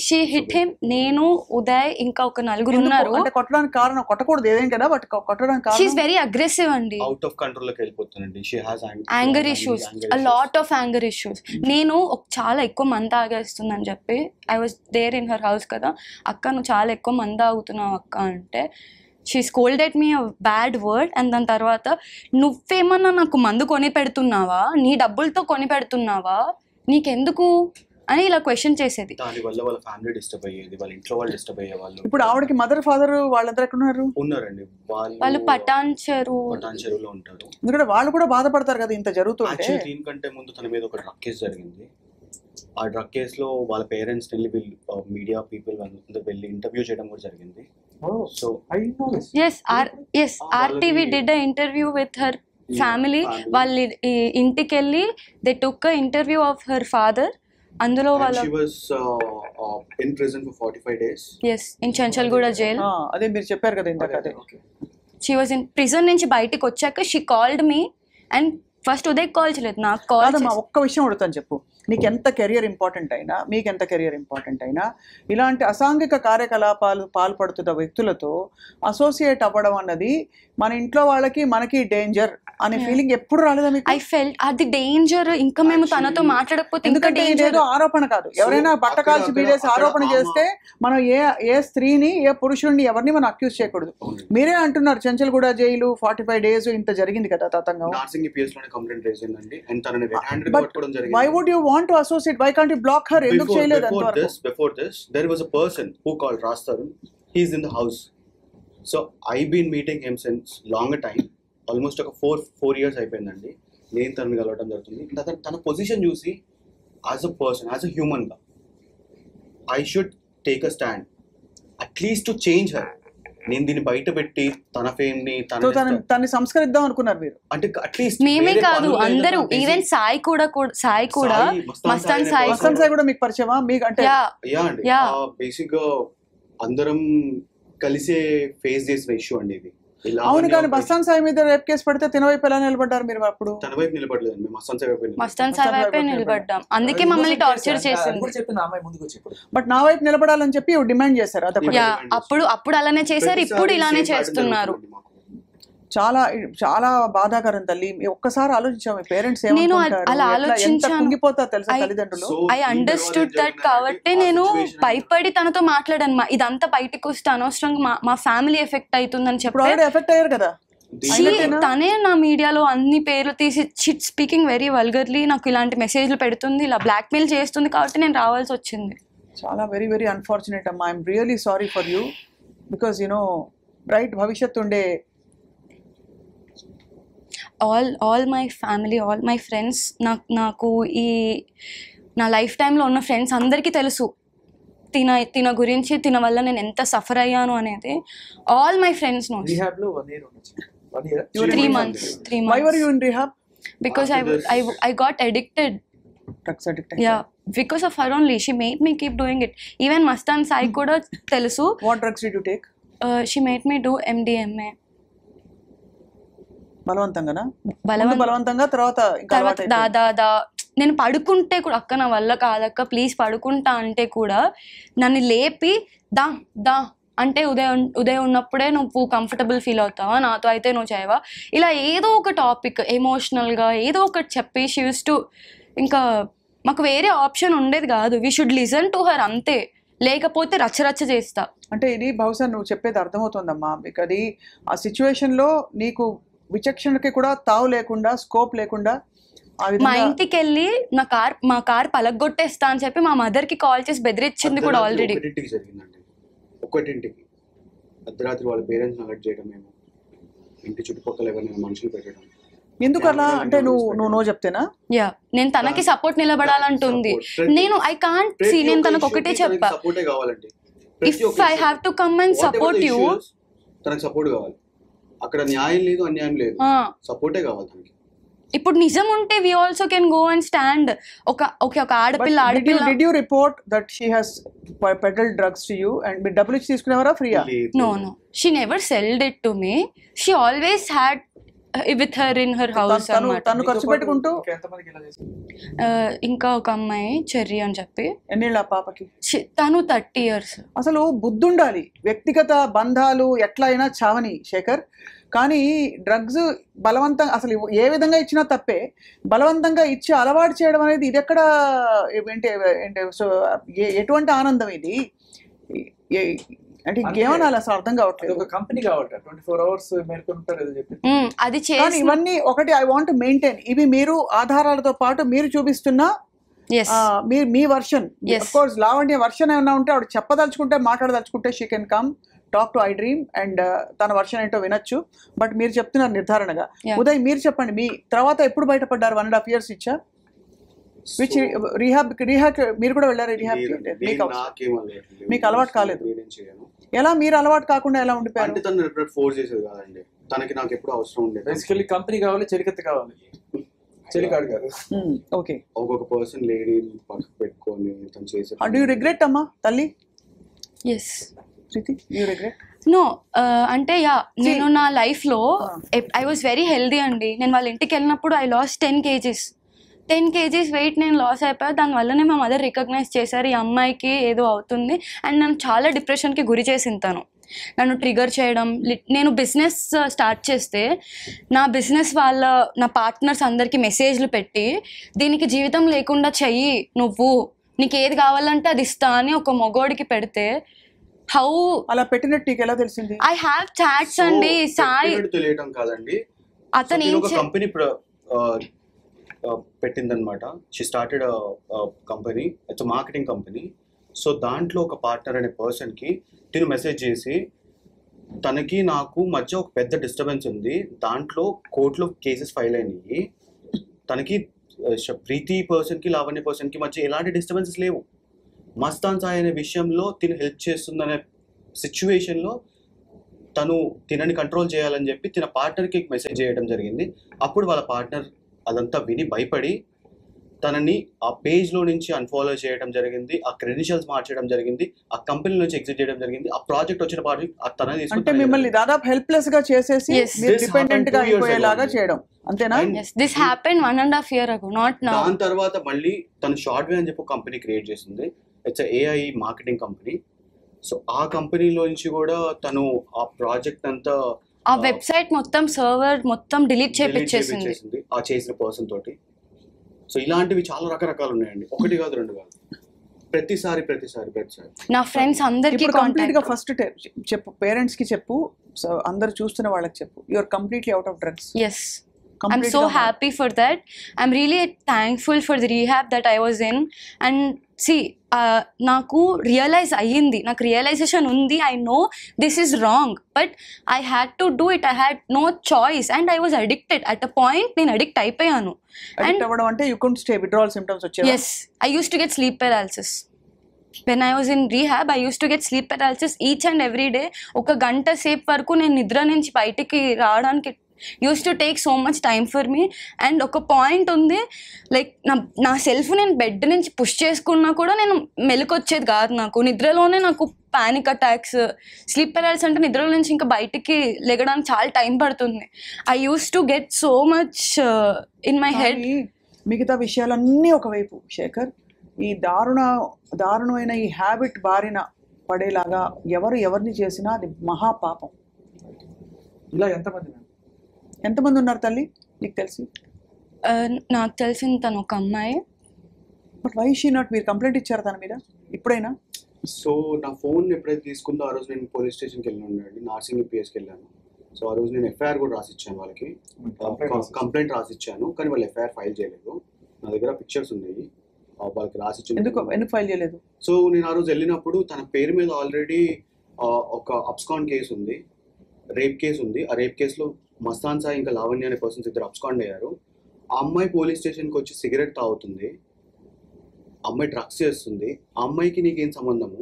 she hit him. నేను, ఉదయ్, ఇంకా ఒక నలుగురు ఉన్నారు. అంటే కొట్టడానికి కారణం, కొట్టకూడదు ఏదేం కదా, బట్ కొట్టడానికి షీఈస్ కారణం వెరీ అగ్రెసివ్ అండి. అవుట్ ఆఫ్ కంట్రోల్ లోకి వెళ్ళిపోతుందండి. She has anger issues, a lot of anger issues. నేను చాలా ఎక్కువ మంది తాగేస్తుందని చెప్పి I was there in her house కదా, అక్క నువ్వు చాలా ఎక్కువ మంది తాగుతున్నావు అక్క అంటే she scolded me a bad word. And దాని తర్వాత నువ్వేమన్నా నాకు మందు కొని పెడుతున్నావా, నీ డబ్బులతో కొని పెడుతున్నావా, నీకెందుకు అని ఇలా క్వశ్చన్ చేసేది. దాని వల్ల వాళ్ళ ఫ్యామిలీ డిస్టర్బ్ అయ్యేది, వాళ్ళ ఇంట్లో వాళ్ళు డిస్టర్బ్ అయ్యే వాళ్ళు. ఇప్పుడు ఆవిడకి మదర్ ఫాదర్ వాళ్ళందరూ ఎక్కడ ఉన్నారు? ఉన్నారండి, వాళ్ళు పటాన్ చెరువులో ఉంటారు. ఎందుకంటే వాళ్ళు కూడా బాధపడతారు కదా ఇంత జరుగుతుంటే. యాక్చువల్లీ దీనికంటే ముందు తన మీద ఒక డ్రగ్ కేసు జరిగింది. ఆ డ్రగ్ కేసులో వాళ్ళ పేరెంట్స్ వెళ్ళి మీడియా పీపుల్ వాళ్ళందరూ వెళ్ళి ఇంటర్వ్యూ చేయడం కూడా జరిగింది. So S RTV did a interview with her family. వాళ్ళ ఇంటికి వెళ్ళి they took a interview of her father. అందులో వాళ్ళ she was in prison for 45 days. yes in Chanchalguda jail. అదే మీరు చెప్పారు కదా ఇందాక. అదే she was in prison నుంచి బయటికి వచ్చాక she called me and first Uday call చేయలేదు, నాకు కాల్. కాదమ్మా, ఒక్క విషయం అడుగుతాను చెప్పు. నీకు ఎంత కెరియర్ ఇంపార్టెంట్ అయినా, మీకు ఎంత కెరియర్ ఇంపార్టెంట్ అయినా, ఇలాంటి అసాంఘిక కార్యకలాపాలు పాల్పడుతున్న వ్యక్తులతో అసోసియేట్ అవ్వడం అన్నది మన ఇంట్లో వాళ్ళకి మనకి డేంజర్ అనే ఫీలింగ్ ఎప్పుడు రాలేదా మీకు? ఐ ఫెల్ట్ అది డేంజర్. ఇంకా మేము తనతో మాట్లాడకపోతే ఎందుకంటే ఇదేదో ఆరోపణ కాదు. ఎవరైనా బట్ట కాల్చి బీడేసి ఆరోపణ చేస్తే మనం ఏ స్త్రీని, ఏ పురుషుడిని, ఎవరిని మనం అక్యూజ్ చేయకూడదు. మీరే అంటున్నారు చెంచల్గూడ జైలు 45 days ఇంత జరిగింది కదా తతంగం. Why would you want to associate? Why can't you block her? ఎందుకు చేయలేదు అంతవరకు? Before this there was a person who called Raj Tarun. He is in the house. So I've been meeting him since longer time. Almost ఒక 4 years అయిపోయిందండి. నేను తనని కలవడం జరుగుతుంది. తన పొజిషన్ చూసి as a person, as a human గా I should take a stand at least to change her. నేను దీన్ని బయట పెట్టి తన ఫేమ్ ని తనని సంస్కరిద్దాం అనుకున్నారు మీరు? అంటే అట్లీస్ట్ మేమే కాదు, అందరూ, ఈవెన్ సాయి కూడా మస్తాన్ సాయి కూడా మీకు పరిచయమా? మీకు అంటే బేసిక్ గా అందరం కలిసే ఫేస్ చేసిన ఇష్యూ అండి ఇది. అవును, కానీ మస్తాన్ సాయి మీద రేప్ కేసు పడితే తిన వైపు ఎలా నిలబడ్డారు మీరు? అప్పుడు తన వైపు నిలబడలేదు, మేము మస్తాన్ సాయి వైపే నిలబడ్డాం. అందుకే మమ్మల్ని టార్చర్ చేసింది. బట్ నా వైపు నిలబడాలని చెప్పి డిమాండ్ చేశారు. అప్పుడు అలానే చేశారు, ఇప్పుడు ఇలానే చేస్తున్నారు. చాలా చాలా బాధాకరం తల్లి. ఒక్కసారి ఆలోచించాము పేరెంట్స్ కుంగిపోతారు తెలుసా తల్లిదండ్రులు. I understood that. కాబట్టి నేను భయపడి తనతో మాట్లాడాను. ఇదంతా బయటకు వస్తే అనవసరంగా మా ఫ్యామిలీ ఎఫెక్ట్ అవుతుందని చెప్పి ఎఫెక్ట్ అయ్యారు కదా. తనే నా మీడియాలో అన్ని పేర్లు తీసి స్పీకింగ్ వెరీ వల్గర్లీ నాకు ఇలాంటి మెసేజ్లు పెడుతుంది, ఇలా బ్లాక్ మెయిల్ చేస్తుంది. కాబట్టి నేను రావాల్సి వచ్చింది. చాలా వెరీ వెరీ అన్ఫార్చునేట్ అమ్మా. I'm really sorry for you. Because bright భవిష్యత్తు ఉండే all my family, all my friends, నాకు ఈ నా లైఫ్ టైంలో ఉన్న ఫ్రెండ్స్ అందరికీ తెలుసు తిన గురించి, తిన వల్ల నేను ఎంత సఫర్ అయ్యాను అనేది. All my friends know. 3 months. Why were you in rehab? Because I got addicted. Drugs addicted. Yeah, because of her only. She made me keep doing it. Even Mastan Sai kuda telusu. What drugs did you take? She made me do MDMA. బలవంతంగా తర్వాత దాదా నేను పడుకుంటే కూడా, అక్క నా వల్ల కాదక్క please పడుకుంటా అంటే కూడా నన్ను లేపి దా అంటే ఉదయం ఉన్నప్పుడే నువ్వు కంఫర్టబుల్ ఫీల్ అవుతావా, నాతో అయితే నువ్వు చేయవా, ఇలా ఏదో ఒక టాపిక్ ఎమోషనల్గా ఏదో ఒకటి చెప్పి షీ యూస్ టు, ఇంకా మాకు వేరే ఆప్షన్ ఉండేది కాదు. We should listen to her అంతే, లేకపోతే రచ్చరచ్చ చేస్తా. అంటే ఇది బహుశా నువ్వు చెప్పేది అర్థమవుతుందమ్మా. మీకు అది ఆ సిచ్యువేషన్లో నీకు విచక్షణకి కూడా తావు లేకుండా, స్కోప్ లేకుండా మా ఇంటికి వెళ్ళి మా కార్ పలగొట్టేస్తా అని చెప్పి మా మదర్ కి కాల్ చేసి బెదిరించింది కూడా ఆల్రెడీ. ఒకటింటికి అర్ధరాత్రి వాళ్ళ పేరెంట్స్ అలర్ట్ చేయడం, మేము ఇంటి చుట్టుపక్కల ఎవరైనా మనుషులు పెట్టడం. ఎందుకు అలా అంటే నువ్వు చెప్తేనా? యా, నేను తనకి సపోర్ట్ నిలబడాలంటుంది. నేను ఐ కాంట్ సీ, నేను తనకు ఒకటే చెప్పా, if I have to come and support you, తనకు సపోర్ట్ కావాలి. అక్కడ న్యాయం లేదు, అన్యాయం లేదు, సపోర్టే కావాలి తనకి. ఇప్పుడు నిజం ఉంటే we also can go and stand. ఒక ఆడపిల్ల Did you report that she has peddled drugs to you and మీరు డబ్బులు ఇచ్చి తీసుకునేవారా ఫ్రీయా? No, she never sold it to me. She always had with her in her house తను అన్నమాట. తను ఖర్చు పెట్టుకుంటూ ఎంతమందికి ఇలా చేశారు? ఇంకా ఒక అమ్మాయి చెర్రీ అని చెప్పి ఎన్నేళ్ళ ఆ పాపకి? తను 30 years. అసలు బుద్ధి ఉండాలి. వ్యక్తిగత బంధాలు ఎట్లా అయినా చావని శేఖర్, కానీ డ్రగ్స్ బలవంతంగా అసలు ఏ విధంగా ఇచ్చినా తప్పే. బలవంతంగా ఇచ్చి అలవాటు చేయడం అనేది ఇది ఎక్కడ ఏంటి సో ఎటువంటి ఆనందం ఇది? అంటే ఇంకేమనాలి అసలు అర్థం కావట్లేదు. ఒక కంపెనీ కావట 24 hours మేల్కొంటారు ఏదో చెప్పి. అది కానీ ఇవన్నీ ఒకటి ఐ వాంట్ మెయింటైన్. ఇవి మీరు ఆధారాలతో పాటు మీరు చూపిస్తున్న మీ version. Of course Lavanya version ఏమైనా ఉంటే ఆవిడ చెప్పదలుచుకుంటే మాట్లాడదలుచుకుంటే she can come talk to iDream and తన వర్షన్ ఏంటో వినొచ్చు. బట్ మీరు చెప్తున్నారు నిర్ధారణగా. ఉదయ్ మీరు చెప్పండి, మీ తర్వాత ఎప్పుడు బయటపడ్డారు? 1.5 years ఇచ్చా విచ్ రీహాబ్ మీరు కూడా వెళ్ళారు రీహాబ్? మీకు అలవాటు కాలేదు. ఎలా మీరు అలవాటు కాకుండా ఎలా ఉండిపోయారు? అంటే తను ఫోర్స్ చేసేది కాదండి, తనకి నాకు ఎప్పుడు అవసరం ఉండేది. బేసికల్లీ కంపెనీ కావాలి, చెలికత్త కావాలి, చెలికాడు కాదు. ఓకే, ఒక్కొక్క పర్సన్ లేడీ పక్కకు పెట్టుకొని తను చేసే. డూ యూ రిగ్రెట్ అమ్మా తల్లి? Yes. Preethi, you regret? No, అంటే నేను నా లైఫ్లో ఐ వాజ్ వెరీ హెల్దీ అండి. నేను వాళ్ళ ఇంటికి వెళ్ళినప్పుడు I lost 10 kgs. 10 kgs weight నేను లాస్ అయిపోయా. దానివల్లనే మా మదర్ రికగ్నైజ్ చేశారు, ఈ అమ్మాయికి ఏదో అవుతుంది. అండ్ నన్ను చాలా డిప్రెషన్కి గురి చేసింది తను, నన్ను ట్రిగర్ చేయడం. నేను బిజినెస్ స్టార్ట్ చేస్తే నా బిజినెస్ నా పార్ట్నర్స్ అందరికీ మెసేజ్లు పెట్టి, దీనికి జీవితం లేకుండా చెయ్యి, నువ్వు నీకు ఏది కావాలంటే అది ఇస్తా అని ఒక మగోడికి పెడితే హౌ అలా పెట్టినట్టు నీకు ఎలా తెలిసింది? ఐ హ్యావ్ చాట్స్ అండి. సాయి తెలియటం కాదండి, అతను కంపెనీ పెట్టిందనమాట. She started company, it's marketing company. So దాంట్లో ఒక పార్ట్నర్ అనే పర్సన్కి తిను మెసేజ్ చేసి, తనకి నాకు మధ్య ఒక పెద్ద డిస్టర్బెన్స్ ఉంది, దాంట్లో కోర్టులో కేసెస్ ఫైల్ అయినాయి, తనకి ప్రీతి పర్సన్కి లావణ్య పర్సన్కి మధ్య ఎలాంటి డిస్టర్బెన్సెస్ లేవు, మస్తాన్ సాయి అనే విషయంలో తిను హెల్ప్ చేస్తుందనే సిచ్యువేషన్లో తను తినని కంట్రోల్ చేయాలని చెప్పి తిన పార్ట్నర్కి మెసేజ్ చేయడం జరిగింది. అప్పుడు వాళ్ళ పార్ట్నర్ అదంతా విని భయపడి తనని ఆ పేజ్లో నుంచి అన్ఫాలో చేయడం జరిగింది, ఆ క్రెడెన్షియల్స్ మార్చడం జరిగింది, ఆ కంపెనీ నుంచి ఎగ్జిట్ చేయడం జరిగింది. ఆ ప్రాజెక్ట్ వచ్చిన ప్రాజెక్ట్ తనని తీసుకుంటే అంటే మిమ్మల్ని దాదాపు హెల్ప్లెస్ గా చేసేసి డిపెండెంట్ గా అయిపోయేలాగా చేయడం, అంతేనా? This happened 1.5 years ago, not now. దాని తర్వాత మళ్ళీ తను షార్ట్ వే అని చెప్పి కంపెనీ క్రియేట్ చేసింది, it's AI marketing company. So ఆ కంపెనీలో నుంచి కూడా తను ఆ ప్రాజెక్ట్ అంతా, ఆ వెబ్సైట్ మొత్తం సర్వర్ మొత్తం డిలీట్ చేపించేసింది ఆ చేసిన పర్సన్ తోటి. సో ఇలాంటివి చాలా రకరకాలు ఉన్నాయండి, ఒకటి కాదు రెండు కాదు, ప్రతిసారి నా ఫ్రెండ్స్ అందరికీ కంప్లీట్ గా ఫస్ట్ చెప్పు, పేరెంట్స్ కి చెప్పు, సో అందరు చూస్తున్న వాళ్ళకి చెప్పు, you are completely out of drugs. yes, I'm so happy for that. I'm really thankful for the rehab that I was in. And see, నాకు రియలైజ్ అయ్యింది, నాకు రియలైజేషన్ ఉంది, I know this is wrong, but I had to do it, I had no choice. And I was addicted at a point, నేను addict అయిపోయాను. And అవ్వడం అంటే you could stay, withdrawal symptoms వచ్చేవి. yes, I used to get sleep paralysis. when I was in rehab, I used to get sleep paralysis each and every day. ఒక గంట సేపు వరకు నేను నిద్ర నుంచి బయటికి రావడానికి use to take so much time for me. And ఒక పాయింట్ ఉంది, లైక్ నా సెల్ఫ్ నేను బెడ్ నుంచి పుష్ చేసుకున్నా కూడా నేను మెలకొచ్చేది కాదు, నాకు నిద్రలోనే నాకు పానిక్ అటాక్స్, స్లీప్ పెరాలిసిస్ అంటే నిద్రలో నుంచి ఇంకా బయటికి లెగడానికి చాలా టైం పడుతుంది. I use to get so much in my head. మిగతా విషయాలన్నీ ఒకవైపు శేఖర్, ఈ దారుణమైన ఈ హ్యాబిట్ బారిన పడేలాగా ఎవరిని చేసినా అది మహాపాపం. ఇలా ఎంతమంది ఉన్నారు తల్లి నీకు తెలిసి? నాకు తెలిసిన తను ఒక అమ్మాయి. బట్ వై షీ నాట్, మీరు కంప్లైంట్ ఇచ్చారు తన మీద ఇప్పుడైనా? సో నా ఫోన్ ఎప్పుడైతే తీసుకుందో ఆ రోజు నేను పోలీస్ స్టేషన్కి వెళ్ళినాను, నార్సింగ్ పిఎస్కి వెళ్ళాను. సో ఆ రోజు నేను ఎఫ్ఐఆర్ కూడా రాసిచ్చాను, వాళ్ళకి కంప్లైంట్ రాసిచ్చాను, కానీ వాళ్ళు ఎఫ్ఐఆర్ ఫైల్ చేయలేదు. నా దగ్గర పిక్చర్స్ ఉన్నాయి, వాళ్ళకి రాసిచ్చాను. ఎందుకు ఫైల్ చేయలేదు? సో నేను ఆ రోజు వెళ్ళినప్పుడు తన పేరు మీద ఆల్రెడీ ఒక అబ్స్కాండ్ కేసు ఉంది, రేప్ కేసు ఉంది. ఆ రేప్ కేసులో మస్తాన్ సాయి ఇంకా లావణ్య అనే పర్సన్స్ ఇద్దరు అబ్స్కాండ్ అయ్యారు. ఆ అమ్మాయి పోలీస్ స్టేషన్కి వచ్చి సిగరెట్ తాగుతుంది, అమ్మాయి డ్రగ్స్ చేస్తుంది. ఆ అమ్మాయికి నీకేం సంబంధము?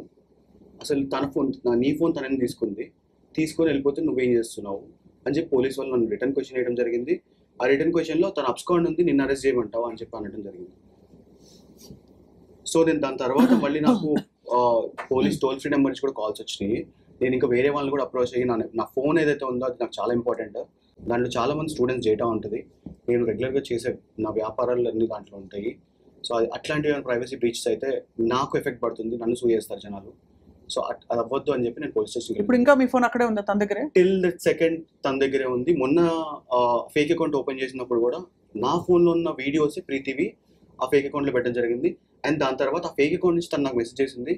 అసలు తన ఫోన్, నీ ఫోన్ తనని తీసుకొని వెళ్ళిపోతే నువ్వేం చేస్తున్నావు అని చెప్పి పోలీస్ వాళ్ళు నన్ను రిటర్న్ క్వశ్చన్ వేయడం జరిగింది. ఆ రిటర్న్ క్వశ్చన్లో తన అబ్స్కాండ్ ఉంది, నిన్ను అరెస్ట్ చేయమంటావా అని చెప్పి అనడం జరిగింది. సో నేను దాని తర్వాత మళ్ళీ నాకు పోలీస్ టోల్ ఫ్రీ నెంబర్ నుంచి కూడా కాల్స్ వచ్చినాయి. నేను ఇంకా వేరే వాళ్ళని కూడా అప్రోచ్ అయ్యి నా ఫోన్ ఏదైతే ఉందో అది నాకు చాలా ఇంపార్టెంట్, దాంట్లో చాలా మంది స్టూడెంట్స్ డేటా ఉంటుంది, నేను రెగ్యులర్గా చేసే నా వ్యాపారాలు అన్ని దాంట్లో ఉంటాయి. సో అట్లాంటివి ఏమైనా ప్రైవసీ బ్రీచెస్ అయితే నాకు ఎఫెక్ట్ పడుతుంది, నన్ను సూ చేస్తారు జనాలు. సో అది అవ్వద్దు అని చెప్పి నేను పోలీస్ స్టేషన్. ఇప్పుడు ఇంకా మీ ఫోన్ అక్కడే ఉందా తన దగ్గరే? టిల్ దట్ సెకండ్ తన దగ్గరే ఉంది. మొన్న ఫేక్ అకౌంట్ ఓపెన్ చేసినప్పుడు కూడా నా ఫోన్లో ఉన్న వీడియోస్ ప్రీతివి ఆ ఫేక్ అకౌంట్లో పెట్టడం జరిగింది. అండ్ దాని తర్వాత ఆ ఫేక్ అకౌంట్ నుంచి తను నాకు మెసేజ్ చేసింది.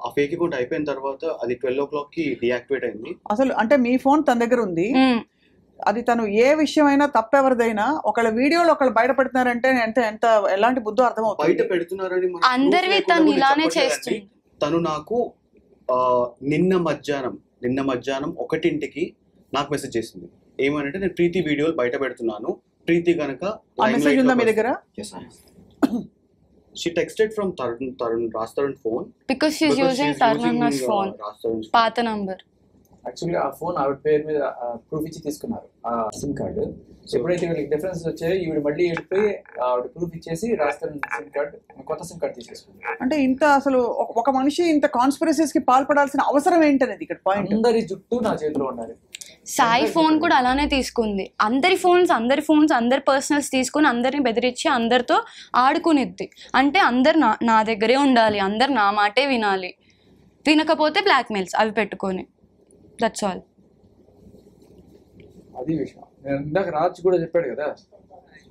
ఆ ఫేక్ అకౌంట్ అయిపోయిన తర్వాత అది 12 o'clockకి డియాక్టివేట్ అయింది. అసలు అంటే మీ ఫోన్ తన దగ్గర ఉంది, అది తను ఏ విషయమైనా తప్పెవరిదైనా ఒకళ్ళ వీడియోలో ఒకళ్ళు బయట పెడుతున్నారంటే ఎంత ఎంత ఎలాంటి బుద్ధో అర్థమవుతుంది. బయట పెడుతున్నారని అందరివి తను ఇలానే చేస్తుంది. తను నాకు నిన్న మధ్యాహ్నం 1:00కి నాకు మెసేజ్ చేసింది. ఏమనంటే నేను ప్రీతి వీడియోలు బయట పెడుతున్నాను, ప్రీతి కనుక మెసేజ్ ఉందా మీ దగ్గర? She texted from Raj Tarun phone because she's using Tarun's phone, పాత నంబర్. యాక్చువల్లీ ఆ ఫోన్ ఆవిడ పేరు మీద ప్రూఫ్ ఇచ్చి తీసుకున్నారు ఆ సిమ్ కార్డు. ఎప్పుడైతే వీళ్ళకి డిఫరెన్స్ వచ్చాయో ఈవిడ మళ్ళీ వెళ్ళిపోయి ఆవిడ ప్రూఫ్ ఇచ్చేసి రాస్తారు సిమ్ కార్డు, కొత్త సిమ్ కార్డు తీసేసుకున్నారు. అంటే ఇంత అసలు ఒక మనిషి ఇంత కాన్స్పిరసీస్ కి పాల్పడాల్సిన అవసరం ఏంటనేది ఇక్కడ పాయింట్. అందరి జుట్టు నా చేతిలో ఉన్నారు. సాయి ఫోన్ కూడా అలానే తీసుకుంది. అందరి ఫోన్స్ అందరి పర్సనల్స్ తీసుకుని అందరిని బెదిరించి అందరితో ఆడుకునిద్ది. అంటే అందరు నా దగ్గరే ఉండాలి, అందరు నా మాటే వినాలి, వినకపోతే బ్లాక్మెయిల్స్ అవి పెట్టుకొని. That's all. అది విషయం. నేను ఇందాక రాజ్ కూడా చెప్పాడు కదా,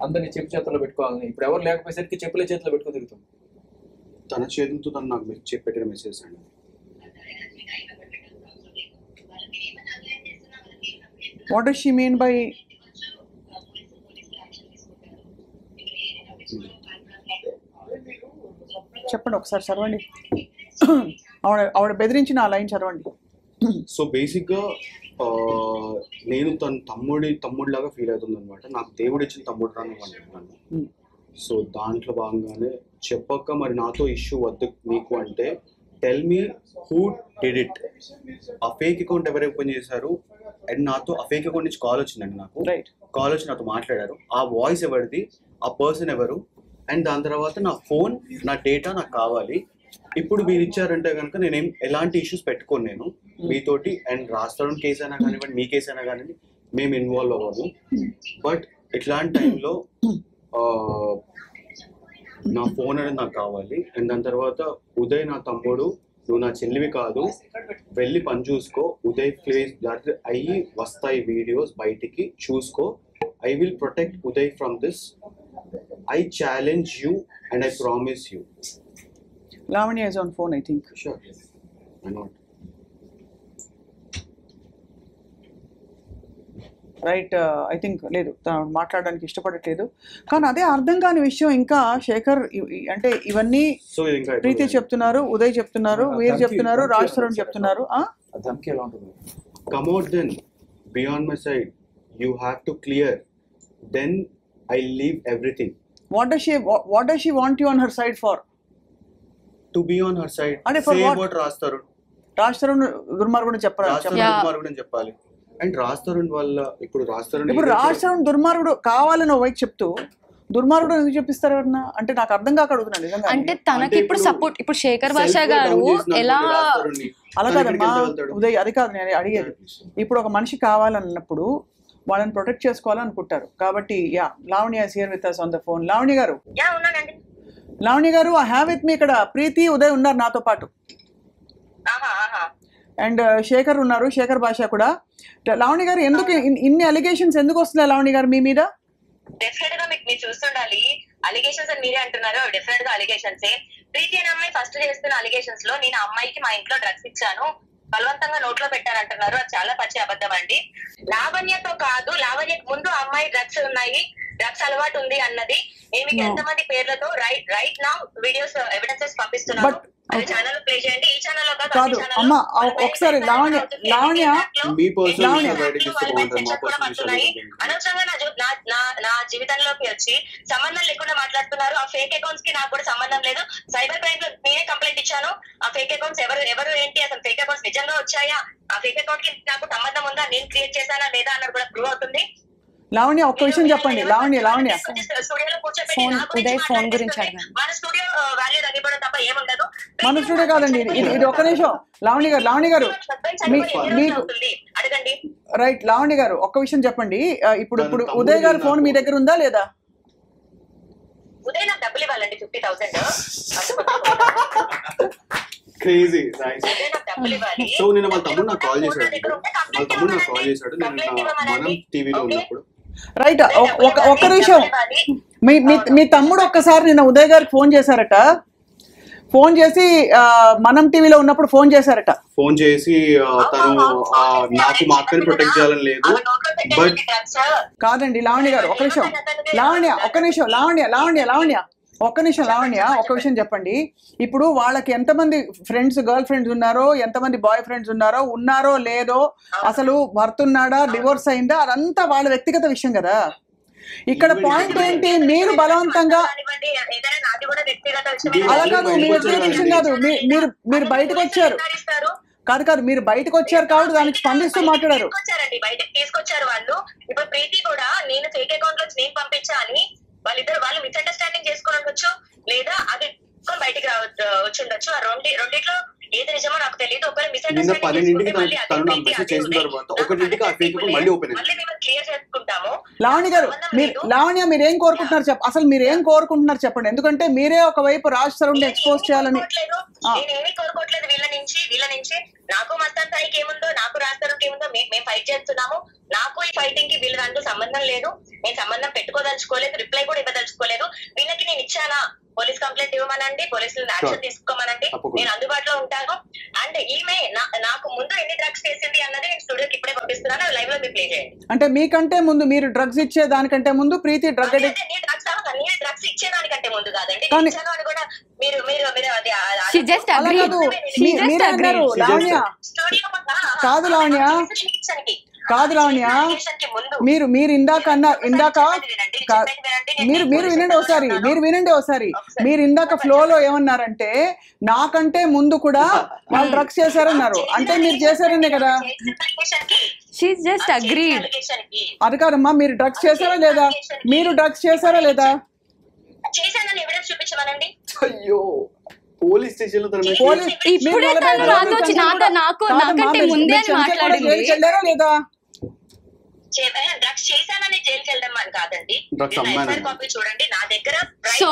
అందరినీ చెప్పు చేతుల్లో పెట్టుకోవాలని. ఇప్పుడు ఎవరు లేకపోయేసరికి చెప్పుల చేతిలో పెట్టుకుని తిరుగుతుంది. తన చేతులతో తను నాకు పెట్టిన మెసేజ్ అండి. What does she mean by? చెప్పండి ఒకసారి చదవండి. ఆవిడ బెదిరించిన ఆ లైన్ చదవండి. సో బేసిక్గా నేను తన తమ్ముడిలాగా ఫీల్ అవుతుంది అనమాట. నాకు దేవుడు ఇచ్చిన తమ్ముడు రాను అంటున్నాను. సో దాంట్లో భాగంగానే చెప్పక మరి నాతో ఇష్యూ వద్దు మీకు అంటే tell me who did it. ఆ ఫేక్ అకౌంట్ ఎవరు ఓపెన్ చేశారు అండ్ నాతో ఆ ఫేక్ అకౌంట్ నుంచి కాల్ వచ్చిందండి. నాకు కాల్ వచ్చి నాతో మాట్లాడారు. ఆ వాయిస్ ఎవరిది, ఆ పర్సన్ ఎవరు, అండ్ దాని తర్వాత నా ఫోన్ నా డేటా నాకు కావాలి. ఇప్పుడు మీరు ఇచ్చారంటే కనుక నేనేం ఎలాంటి ఇష్యూస్ పెట్టుకోను నేను మీతోటి. అండ్ రాస్తాడు కేసు అయినా కానివ్వండి, మీ కేసు అయినా కానివ్వండి, మేము ఇన్వాల్వ్ అవ్వము. బట్ ఇట్లాంటి టైంలో నా ఫోన్ అనేది నాకు కావాలి. అండ్ దాని తర్వాత ఉదయ్ నా తమ్ముడు, నువ్వు నా చెల్లివి కాదు, వెళ్ళి పని చూసుకో. ఉదయ్ ప్లేస్ అయ్యి వస్తాయి వీడియోస్ బయటికి, చూసుకో. I will protect Uday from this. I challenge you and I promise you. Lavanya is on phone, I think. Sure. Why not? Right. I think లేదు, తను మాట్లాడడానికి ఇష్టపడట్లేదు. కానీ అదే అర్థం కాని విషయం ఇంకా శేఖర్, అంటే ఇవన్నీ ప్రీతి చెప్తున్నారు, ఉదయ్ చెప్తున్నారు, వీరు చెప్తున్నారు, రాజ్ తరుణ్ చెప్తున్నారు. Come out then, be on my side. You have to clear. Then I leave everything. What does she want you on her side for? To be on her side. Say about Raj Tarun. Raj Tarun దుర్మార్గుడు చెప్పాలి. And Raj Tarun వల్ల ఇప్పుడు రాజ్ తరుణ్ దుర్మార్గుడు కావాలని వైపు చెప్తూ దుర్మార్గుడు ఎందుకు చెప్పిస్తారు ఎవరన్నా? అంటే నాకు అర్థం కాక అడుగుతున్నాను నిజంగా. అంటే తనకి ఇప్పుడు సపోర్ట్, ఇప్పుడు శేఖర్ భాష గారు ఎలా అలా కాదమ్మా ఉదయ్, అది కాదు నేను అడిగేది. ఇప్పుడు ఒక మనిషి కావాలన్నప్పుడు వాళ్ళని ప్రొటెక్ట్ చేసుకోవాలనుకుంటారు. కాబట్టి Lavanya is here with us on the phone. Lavanya గారు ఐ హ్యావ్ విత్ మీ ఇక్కడ ప్రీతి, ఉదయ్ ఉన్నారు నాతో పాటు. అండ్ శేఖర్ ఉన్నారు, శేఖర్ భాష కూడా. లావణ్య గారు, ఎందుకు ఇన్ని అలిగేషన్స్ ఎందుకు వస్తున్నాయి లావణ్య గారు మీ మీద? డెఫినెట్ గా మీరు చూస్తుండాలి. అలిగేషన్స్ అని మీరే అంటున్నారు, డెఫినెట్ గా అలిగేషన్స్. ప్రీతి అనే అమ్మాయి ఫస్ట్ చేస్తున్న అలిగేషన్స్ లో నేను అమ్మాయికి మా ఇంట్లో డ్రగ్స్ ఇచ్చాను, బలవంతంగా నోట్లో పెట్టారంటున్నారు. అది చాలా పచ్చి అబద్ధం అండి. లావణ్యతో కాదు, లావణ్యకు ముందు అమ్మాయి డ్రగ్స్ ఉన్నాయి, డ్రగ్స్ అలవాటు ఉంది అన్నది. నేను మీకు ఎంతమంది పేర్లతో రైట్ నౌ వీడియోస్ ఎవిడెన్సెస్ పంపిస్తున్నాను. అది ఛానల్ ప్లే చేయండి. ఈ ఛానల్ లో కాదు అమ్మా, ఒకసారి లావణ్య అనవసరంగా నా జీవితంలోకి వచ్చి సంబంధం లేకుండా మాట్లాడుతున్నారు. ఆ ఫేక్ అకౌంట్స్ కి నాకు కూడా సంబంధం లేదు. సైబర్ క్రైమ్ లో నేనే కంప్లైంట్ ఇచ్చాను. ఆ ఫేక్ అకౌంట్స్ ఎవరు ఏంటి, అసలు ఫేక్ అకౌంట్స్ నిజంగా వచ్చాయా, ఆ ఫేక్ అకౌంట్ కి నాకు సంబంధం ఉందా, నేను క్రియేట్ చేశానా లేదా అన్నది కూడా ప్రూవ్ అవుతుంది. లావణ్య ఒక్క విషయం చెప్పండి. లావణ్య స్టూడియోలో కూర్చోబెట్టి మన స్టూడియో వాల్యూ తగ్గిపోవడం తప్ప ఏముండదు. మన స్టూడియో కాదండి ఇది. ఒక్క నిమిషం లావణ్య గారు, మీకు అడగండి. రైట్ లావణ్య గారు ఒక్క విషయం చెప్పండి, ఇప్పుడు ఉదయ్ గారు ఫోన్ మీ దగ్గర ఉందా లేదా? ఉదయ్ నాకు డబ్బులు ఇవ్వాలండి 50,000. క్రేజీ. ఉదయ్ నాకు డబ్బులు ఇవ్వాలి. సో నేను వాళ్ళ తమ్ముడు నాకు కాల్ చేశాడు, నేను మనం టీవీలో ఉన్నప్పుడు. రైట్, ఒక్క నిమిషం. మీ తమ్ముడు ఒక్కసారి నిన్న ఉదయ్ గారికి ఫోన్ చేశారట, ఫోన్ చేసి మనం టీవీలో ఉన్నప్పుడు ఫోన్ చేశారట. ఫోన్ చేసి తను నాకు మా అక్కని ప్రొటెక్ట్ చేయాలని లేదు. బట్ కాదండి లావణ్య గారు ఒక్క నిమిషం, లావణ్య ఒక్క నిమిషం, ఒక్క విషయం చెప్పండి. ఇప్పుడు వాళ్ళకి ఎంతమంది ఫ్రెండ్స్, గర్ల్ ఫ్రెండ్స్ ఉన్నారో, ఎంతమంది బాయ్ ఫ్రెండ్స్ ఉన్నారో లేదో, అసలు భర్త ఉన్నాడా, డివోర్స్ అయిందా, అదంతా వాళ్ళ వ్యక్తిగత విషయం కదా. ఇక్కడ పాయింట్ ఏంటి, మీరు బలవంతంగా అలా కాదు, మీ వ్యక్తిగత విషయం కాదు, మీరు బయటకు వచ్చారు కాదు మీరు బయటకు వచ్చారు కాబట్టి దానికి స్పందిస్తూ మాట్లాడారు. బయటకు తీసుకొచ్చారు వాళ్ళు. ఇప్పుడు ప్రీతి కూడా నేను ఫేక్ అకౌంట్ లో నేను పంపించా అని వాళ్ళు మిస్అండర్స్టాండింగ్ చేసుకుని ఉండొచ్చు, లేదా అది బయటికి వచ్చి ఉండొచ్చు. ఆ రెండిట్లో ఏది నిజమో నాకు తెలియదు. ఒకవేళ క్లియర్ చేసుకుంటాము. లావణ్య మీరేం కోరుకుంటున్నారు అసలు మీరేం కోరుకుంటున్నారు చెప్పండి, ఎందుకంటే మీరే ఒకవైపు రాజ్ తరుణ్ ఎక్స్పోజ్ చేయాలని. నేనేమీ కోరుకోవట్లేదు వీళ్ళ నుంచి. నాకు మస్తాన్ సాయికి ఏముందో, నాకు రాజ్ తరుణ్కి ఏముందో మేము ఫైట్ చేస్తున్నాము. నాకు ఈ ఫైటింగ్ కి వీళ్ళ దాంట్లో సంబంధం లేదు. నేను సంబంధం పెట్టుకోదలుచుకోలేదు, రిప్లై కూడా ఇవ్వదలుచుకోలేదు. వీళ్ళకి నేను ఇచ్చానా, పోలీస్ కంప్లైంట్ ఇవ్వమనండి, పోలీసులు యాక్షన్ తీసుకోమనండి, నేను అందుబాటులో ఉంటాను. అండ్ ఈమె నాకు ముందు ఎన్ని డ్రగ్స్ చేసింది అన్నది నేను స్టూడియోకి ఇప్పుడే పంపిస్తున్నాను, లైవ్ లో మీరు ప్లే చేయండి. అంటే మీకంటే ముందు, మీరు డ్రగ్స్ ఇచ్చే దానికంటే ముందు ప్రీతి డ్రగ్స్ ఇచ్చేదానికంటే ముందు కాదండి, ఇచ్చాను అని కూడా మీరు కాదు లావణ్య, మీరు ఇందాక మీరు వినండి ఒకసారి. మీరు ఇందాక ఫ్లోలో ఏమన్నారంటే నాకంటే ముందు కూడా వాళ్ళు డ్రగ్స్ చేశారన్నారు, అంటే మీరు చేశారనే కదా. అది కాదమ్మా, మీరు డ్రగ్స్ చేశారా లేదా, చేశానని ఎవిడెన్స్ చూపించమనండి. అయ్యో పోలీస్ స్టేషన్ లో డ్రగ్స్ చేశానని జైలుకి వెళ్ళడం అని కాదండి. కాపీ చూడండి నా దగ్గర. So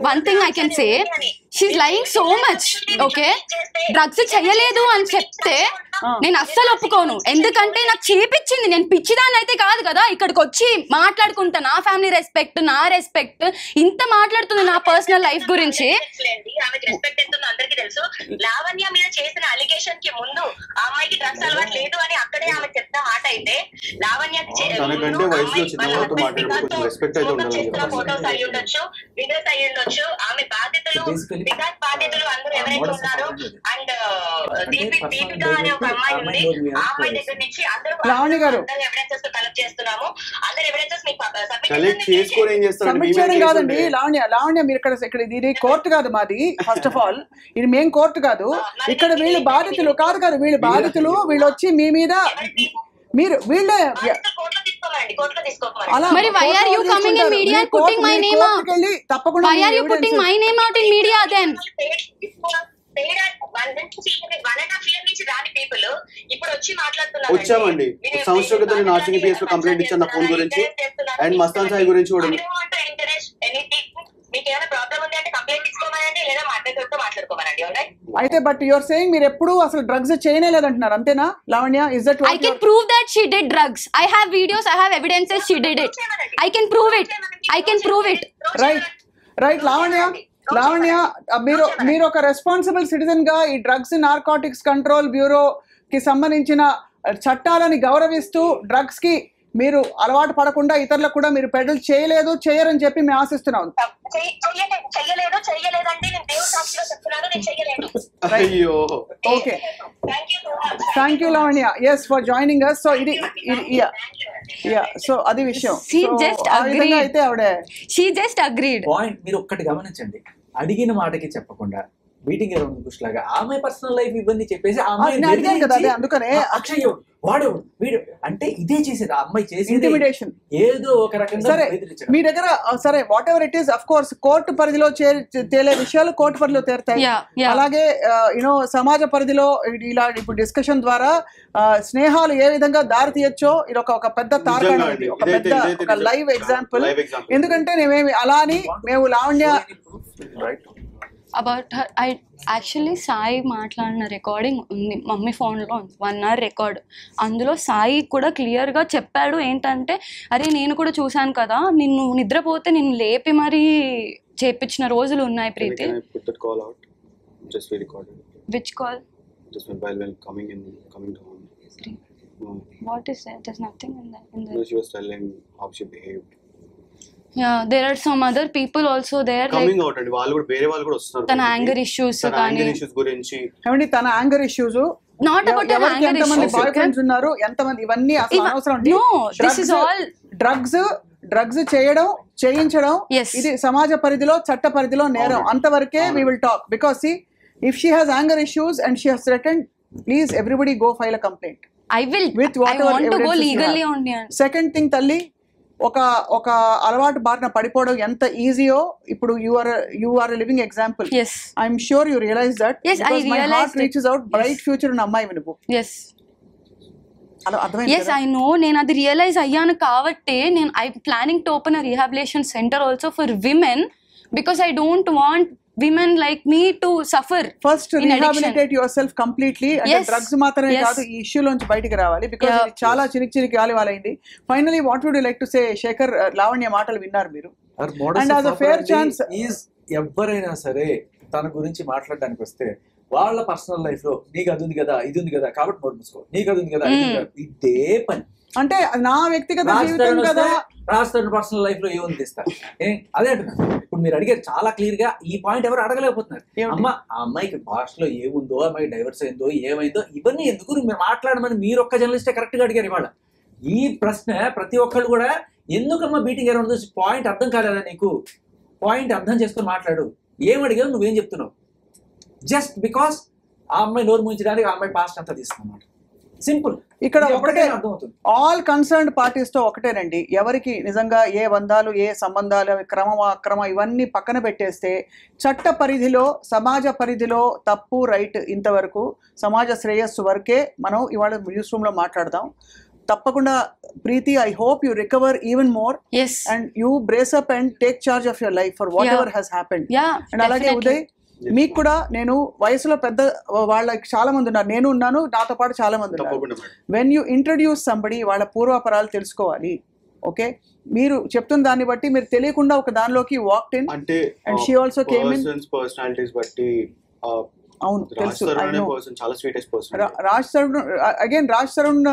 one thing I can say, she's lying so much. Okay, drugs చెయ్యలేదు అని చెప్తే నేను అస్సలు ఒప్పుకోను, ఎందుకంటే నాకు చేపించింది. నేను పిచ్చిదాన్ని అయితే కాదు కదా, ఇక్కడికి వచ్చి మాట్లాడుకుంటా నా ఫ్యామిలీ రెస్పెక్ట్, నా రెస్పెక్ట్, ఇంత మాట్లాడుతుంది నా పర్సనల్ లైఫ్ గురించి. ఆమెకి రెస్పెక్ట్ ఎంత ఉందో అందరికీ తెలుసు. లావణ్య మీద చేసిన అలిగేషన్ కి ముందు ఆ అమ్మాయికి డ్రగ్స్ అలవాటు లేదు అని అక్కడే ఆమె చెప్పిన మాట అయితే, లావణ్య ఫోటోస్ అయ్యి ఉండొచ్చు, వీడియోస్ అయ్యి ఉండొచ్చు, ఆమె బాధితులు అందరూ ఎవరైతే ఉన్నారో, అండ్ దీపిక అనే ఒక అమ్మాయి ఉంది, ఆ అమ్మాయి దగ్గర నుంచి అందరూ ఎవిడెన్సెస్ కలెక్ట్ చేస్తున్నాము. అందరు ఎవిడెన్సెస్ సబ్మిట్ చేయడం కాదండి లావణ్య, మీరు ఇక్కడ ఇది కోర్టు కాదు మాది. ఫస్ట్ ఆఫ్ ఆల్ ఇది మేం కోర్టు కాదు, ఇక్కడ వీళ్ళు బాధితులు కాదు, వీళ్ళు బాధితులు. వీళ్ళు వచ్చి మీ మీద మీరు వీళ్ళే మరి why are you coming in media and putting my name out? Why are you putting my name out in media then? వచ్చామండి సంవత్సరం క్రితం నేను ఆర్సీబీ పిఎస్ లో కంప్లైంట్ ఇచ్చాను నా ఫోన్ గురించి అండ్ మస్తాన్ సాయి గురించి కూడా. అయితే బట్ యువర్ సేయింగ్ మీరు ఎప్పుడు అసలు డ్రగ్స్ చేయలేదంటున్నారు, అంతేనా Lavanya? Is that I can prove that she did drugs. I have videos, I have evidences she did it. I can prove it. Right Lavanya, మీరు ఒక రెస్పాన్సిబుల్ సిటిజన్ గా ఈ డ్రగ్స్ నార్కోటిక్స్ కంట్రోల్ బ్యూరో కి సంబంధించిన చట్టాలని గౌరవిస్తూ డ్రగ్స్ కి మీరు అలవాటు పడకుండా ఇతరులకు కూడా మీరు పెడల్ చేయరని చెప్పి మేము ఆశిస్తున్నాం. Okay, thank you Lavanya, yes for joining us. So ఇది సో అది విషయం. She just agreed. పాయింట్ మీరు ఒక్కటి గమనించండి, అడిగిన మాటకి చెప్పకుండా బీటింగ్ అరౌండ్ బుష్ లాగా ఆ అమ్మాయి పర్సనల్ లైఫ్ ఇవన్నీ చెప్పేసి ఆ అమ్మాయి నేను అడిగాను కదా అదే అందుకనే అక్షయ్ వాడేవాడు వీడు అంటే ఇదే చేసేది ఆ అమ్మాయి చేసేది ఇంటిమిడేషన్ ఏదో ఒక రకంగా సరే బెదిరించడం. మీ దగ్గర సరే what ever it is of course court పరిధిలో తేలే విషయాలు కోర్టు పరిధిలో తేరుతాయి. అలాగే యూనో సమాజ పరిధిలో ఇలా ఇప్పుడు డిస్కషన్ ద్వారా స్నేహాలు ఏ విధంగా దారి తీయచ్చో ఇది ఒక పెద్ద తార్కాణం, ఇది ఒక పెద్ద ఒక లైవ్ ఎగ్జాంపుల్. ఎందుకంటే మేమేమి అలా అని మేము Lavanya about her I actually Sai మాట్లాడిన రికార్డింగ్ ఉంది మమ్మీ ఫోన్లో ఉంది 1 hour రికార్డ్. అందులో సాయి కూడా క్లియర్గా చెప్పాడు ఏంటంటే అరే నేను కూడా చూశాను కదా నిన్ను నిద్రపోతే నిన్ను లేపి మరీ చేపించిన రోజులు ఉన్నాయి Preethi. Which call? What is that? There is nothing in that. No, she was telling how she behaved. Yeah, there are some other people also there coming out and వాళ్ళు కూడా వేరే వాళ్ళు కూడా వస్తున్నారు. తన యాంగర్ ఇష్యూస్ కానీ గురించి ఏమండి తన anger issues not about anger ఎంతమంది ఇష్యూస్ బాయ్ ఫ్రెండ్స్ ఉన్నారు ఎంతమంది ఇవన్నీ అసలు అనవసరం. No, this is all drugs చేయడం చేయించడం ఇది సమాజ పరిధిలో చట్ట పరిధిలో నేరం. అంతవరకే we will talk because see if she has anger issues and she has threatened please everybody go file a complaint. I want to go legally only. Second thing తల్లి ఒక అలవాటు బారిన పడిపోవడం ఎంత ఈజీయో ఇప్పుడు you are living example. I'm sure you realise that my heart reaches out bright future ఉన్న అమ్మాయి నువ్వు. Yes, I know. నేను అది రియలైజ్ అయ్యాను కాబట్టి నేను I planning to open a rehabilitation centre also for women because I don't want women like me to suffer. First rehabilitate yourself completely and drugs మాత్రమే కాదు ఈ ఇష్యూ లోంచి బయటికి రావాలి because ఇది చాలా చినికి గాలివాలైంది. Finally what would you like to say Shekhar? Lavanya మాటలు విన్నారు మీరు and as a fair chance ఎవరైనా సరే తన గురించి మాట్లాడడానికి వస్తే వాళ్ళ పర్సనల్ లైఫ్ లో నీకు అది ఉంది కదా ఇది ఉంది కదా కాబట్టి నోట్ మూసుకో, నీకు అది ఉంది కదా ఇదే పని. అంటే నా వ్యక్తిగత జీవితం కదా రాస్తాడు పర్సనల్ లైఫ్ లో ఏముంది ఇస్తారు అదే అంటున్నారు. ఇప్పుడు మీరు అడిగారు చాలా క్లియర్ గా ఈ పాయింట్ ఎవరు అడగలేకపోతున్నారు. అమ్మ ఆ అమ్మాయికి భాషలో ఏముందో అమ్మాయి డైవర్స్ అయిందో ఏమైందో ఇవన్నీ ఎందుకు మీరు మాట్లాడమని మీరు ఒక్క జర్నలిస్టే కరెక్ట్ గా అడిగారు. ఇవాళ ఈ ప్రశ్న ప్రతి ఒక్కళ్ళు కూడా ఎందుకమ్మా బీటింగ్ అరౌండ్ పాయింట్ అర్థం కాలేదా నీకు? పాయింట్ అర్థం చేసుకుని మాట్లాడు. ఏం అడిగావు నువ్వేం చెప్తున్నావు? జస్ట్ బికాస్ ఆ అమ్మాయి నోరు ముంచడానికి ఆ అమ్మాయి పాస్ట్ అంతా తీసుకున్నమాట. సింపుల్. ఇక్కడ ఒకటే ఆల్ కన్సర్న్డ్ పార్టీస్ తో ఒకటేనండి, ఎవరికి నిజంగా ఏ బంధాలు ఏ సంబంధాలు అవి క్రమం అక్రమం ఇవన్నీ పక్కన పెట్టేస్తే చట్ట పరిధిలో సమాజ పరిధిలో తప్పు రైట్ ఇంతవరకు సమాజ శ్రేయస్సు వరకే మనం ఇవాళ న్యూస్ రూమ్ లో మాట్లాడదాం. తప్పకుండా Preethi, I hope you recover even more and you brace up and take charge of your life for whatever has happened. And అలాగే ఉదయ్ మీకు కూడా నేను వయసులో పెద్ద వాళ్ళకి చాలా మంది ఉన్నారు, నేను ఉన్నాను, నాతో పాటు చాలా మంది ఉన్నారు. వెన్ యూ ఇంట్రడ్యూస్ సంబడి వాళ్ళ పూర్వాపరాలు తెలుసుకోవాలి. ఓకే, మీరు చెప్తున్న దాన్ని బట్టి మీరు తెలియకుండా ఒక దానిలోకి walked in and she also came in. Personalities బట్టి అవును తెలుసు. రాజ్ తరుణ్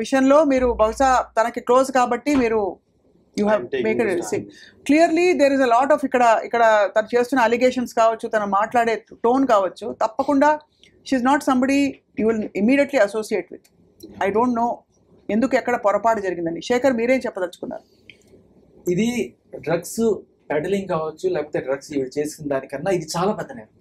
విషయంలో మీరు బహుశా తనకి క్లోజ్ కాబట్టి మీరు you have make it see clearly there is a lot of ఇక్కడ తను చేస్తున్న అలిగేషన్స్ కావచ్చు, తను మాట్లాడే టోన్ కావచ్చు, తప్పకుండా she is not somebody you will immediately associate with. I don't know ఎందుకు ఎక్కడ పొరపాటు జరిగిందని. శేఖర్ మీరేం చెప్పదలుచుకున్నారు? ఇది డ్రగ్స్ పెడలింగ్ కావచ్చు లేకపోతే డ్రగ్స్ చేసిన దానికన్నా ఇది చాలా పెద్ద నేరం.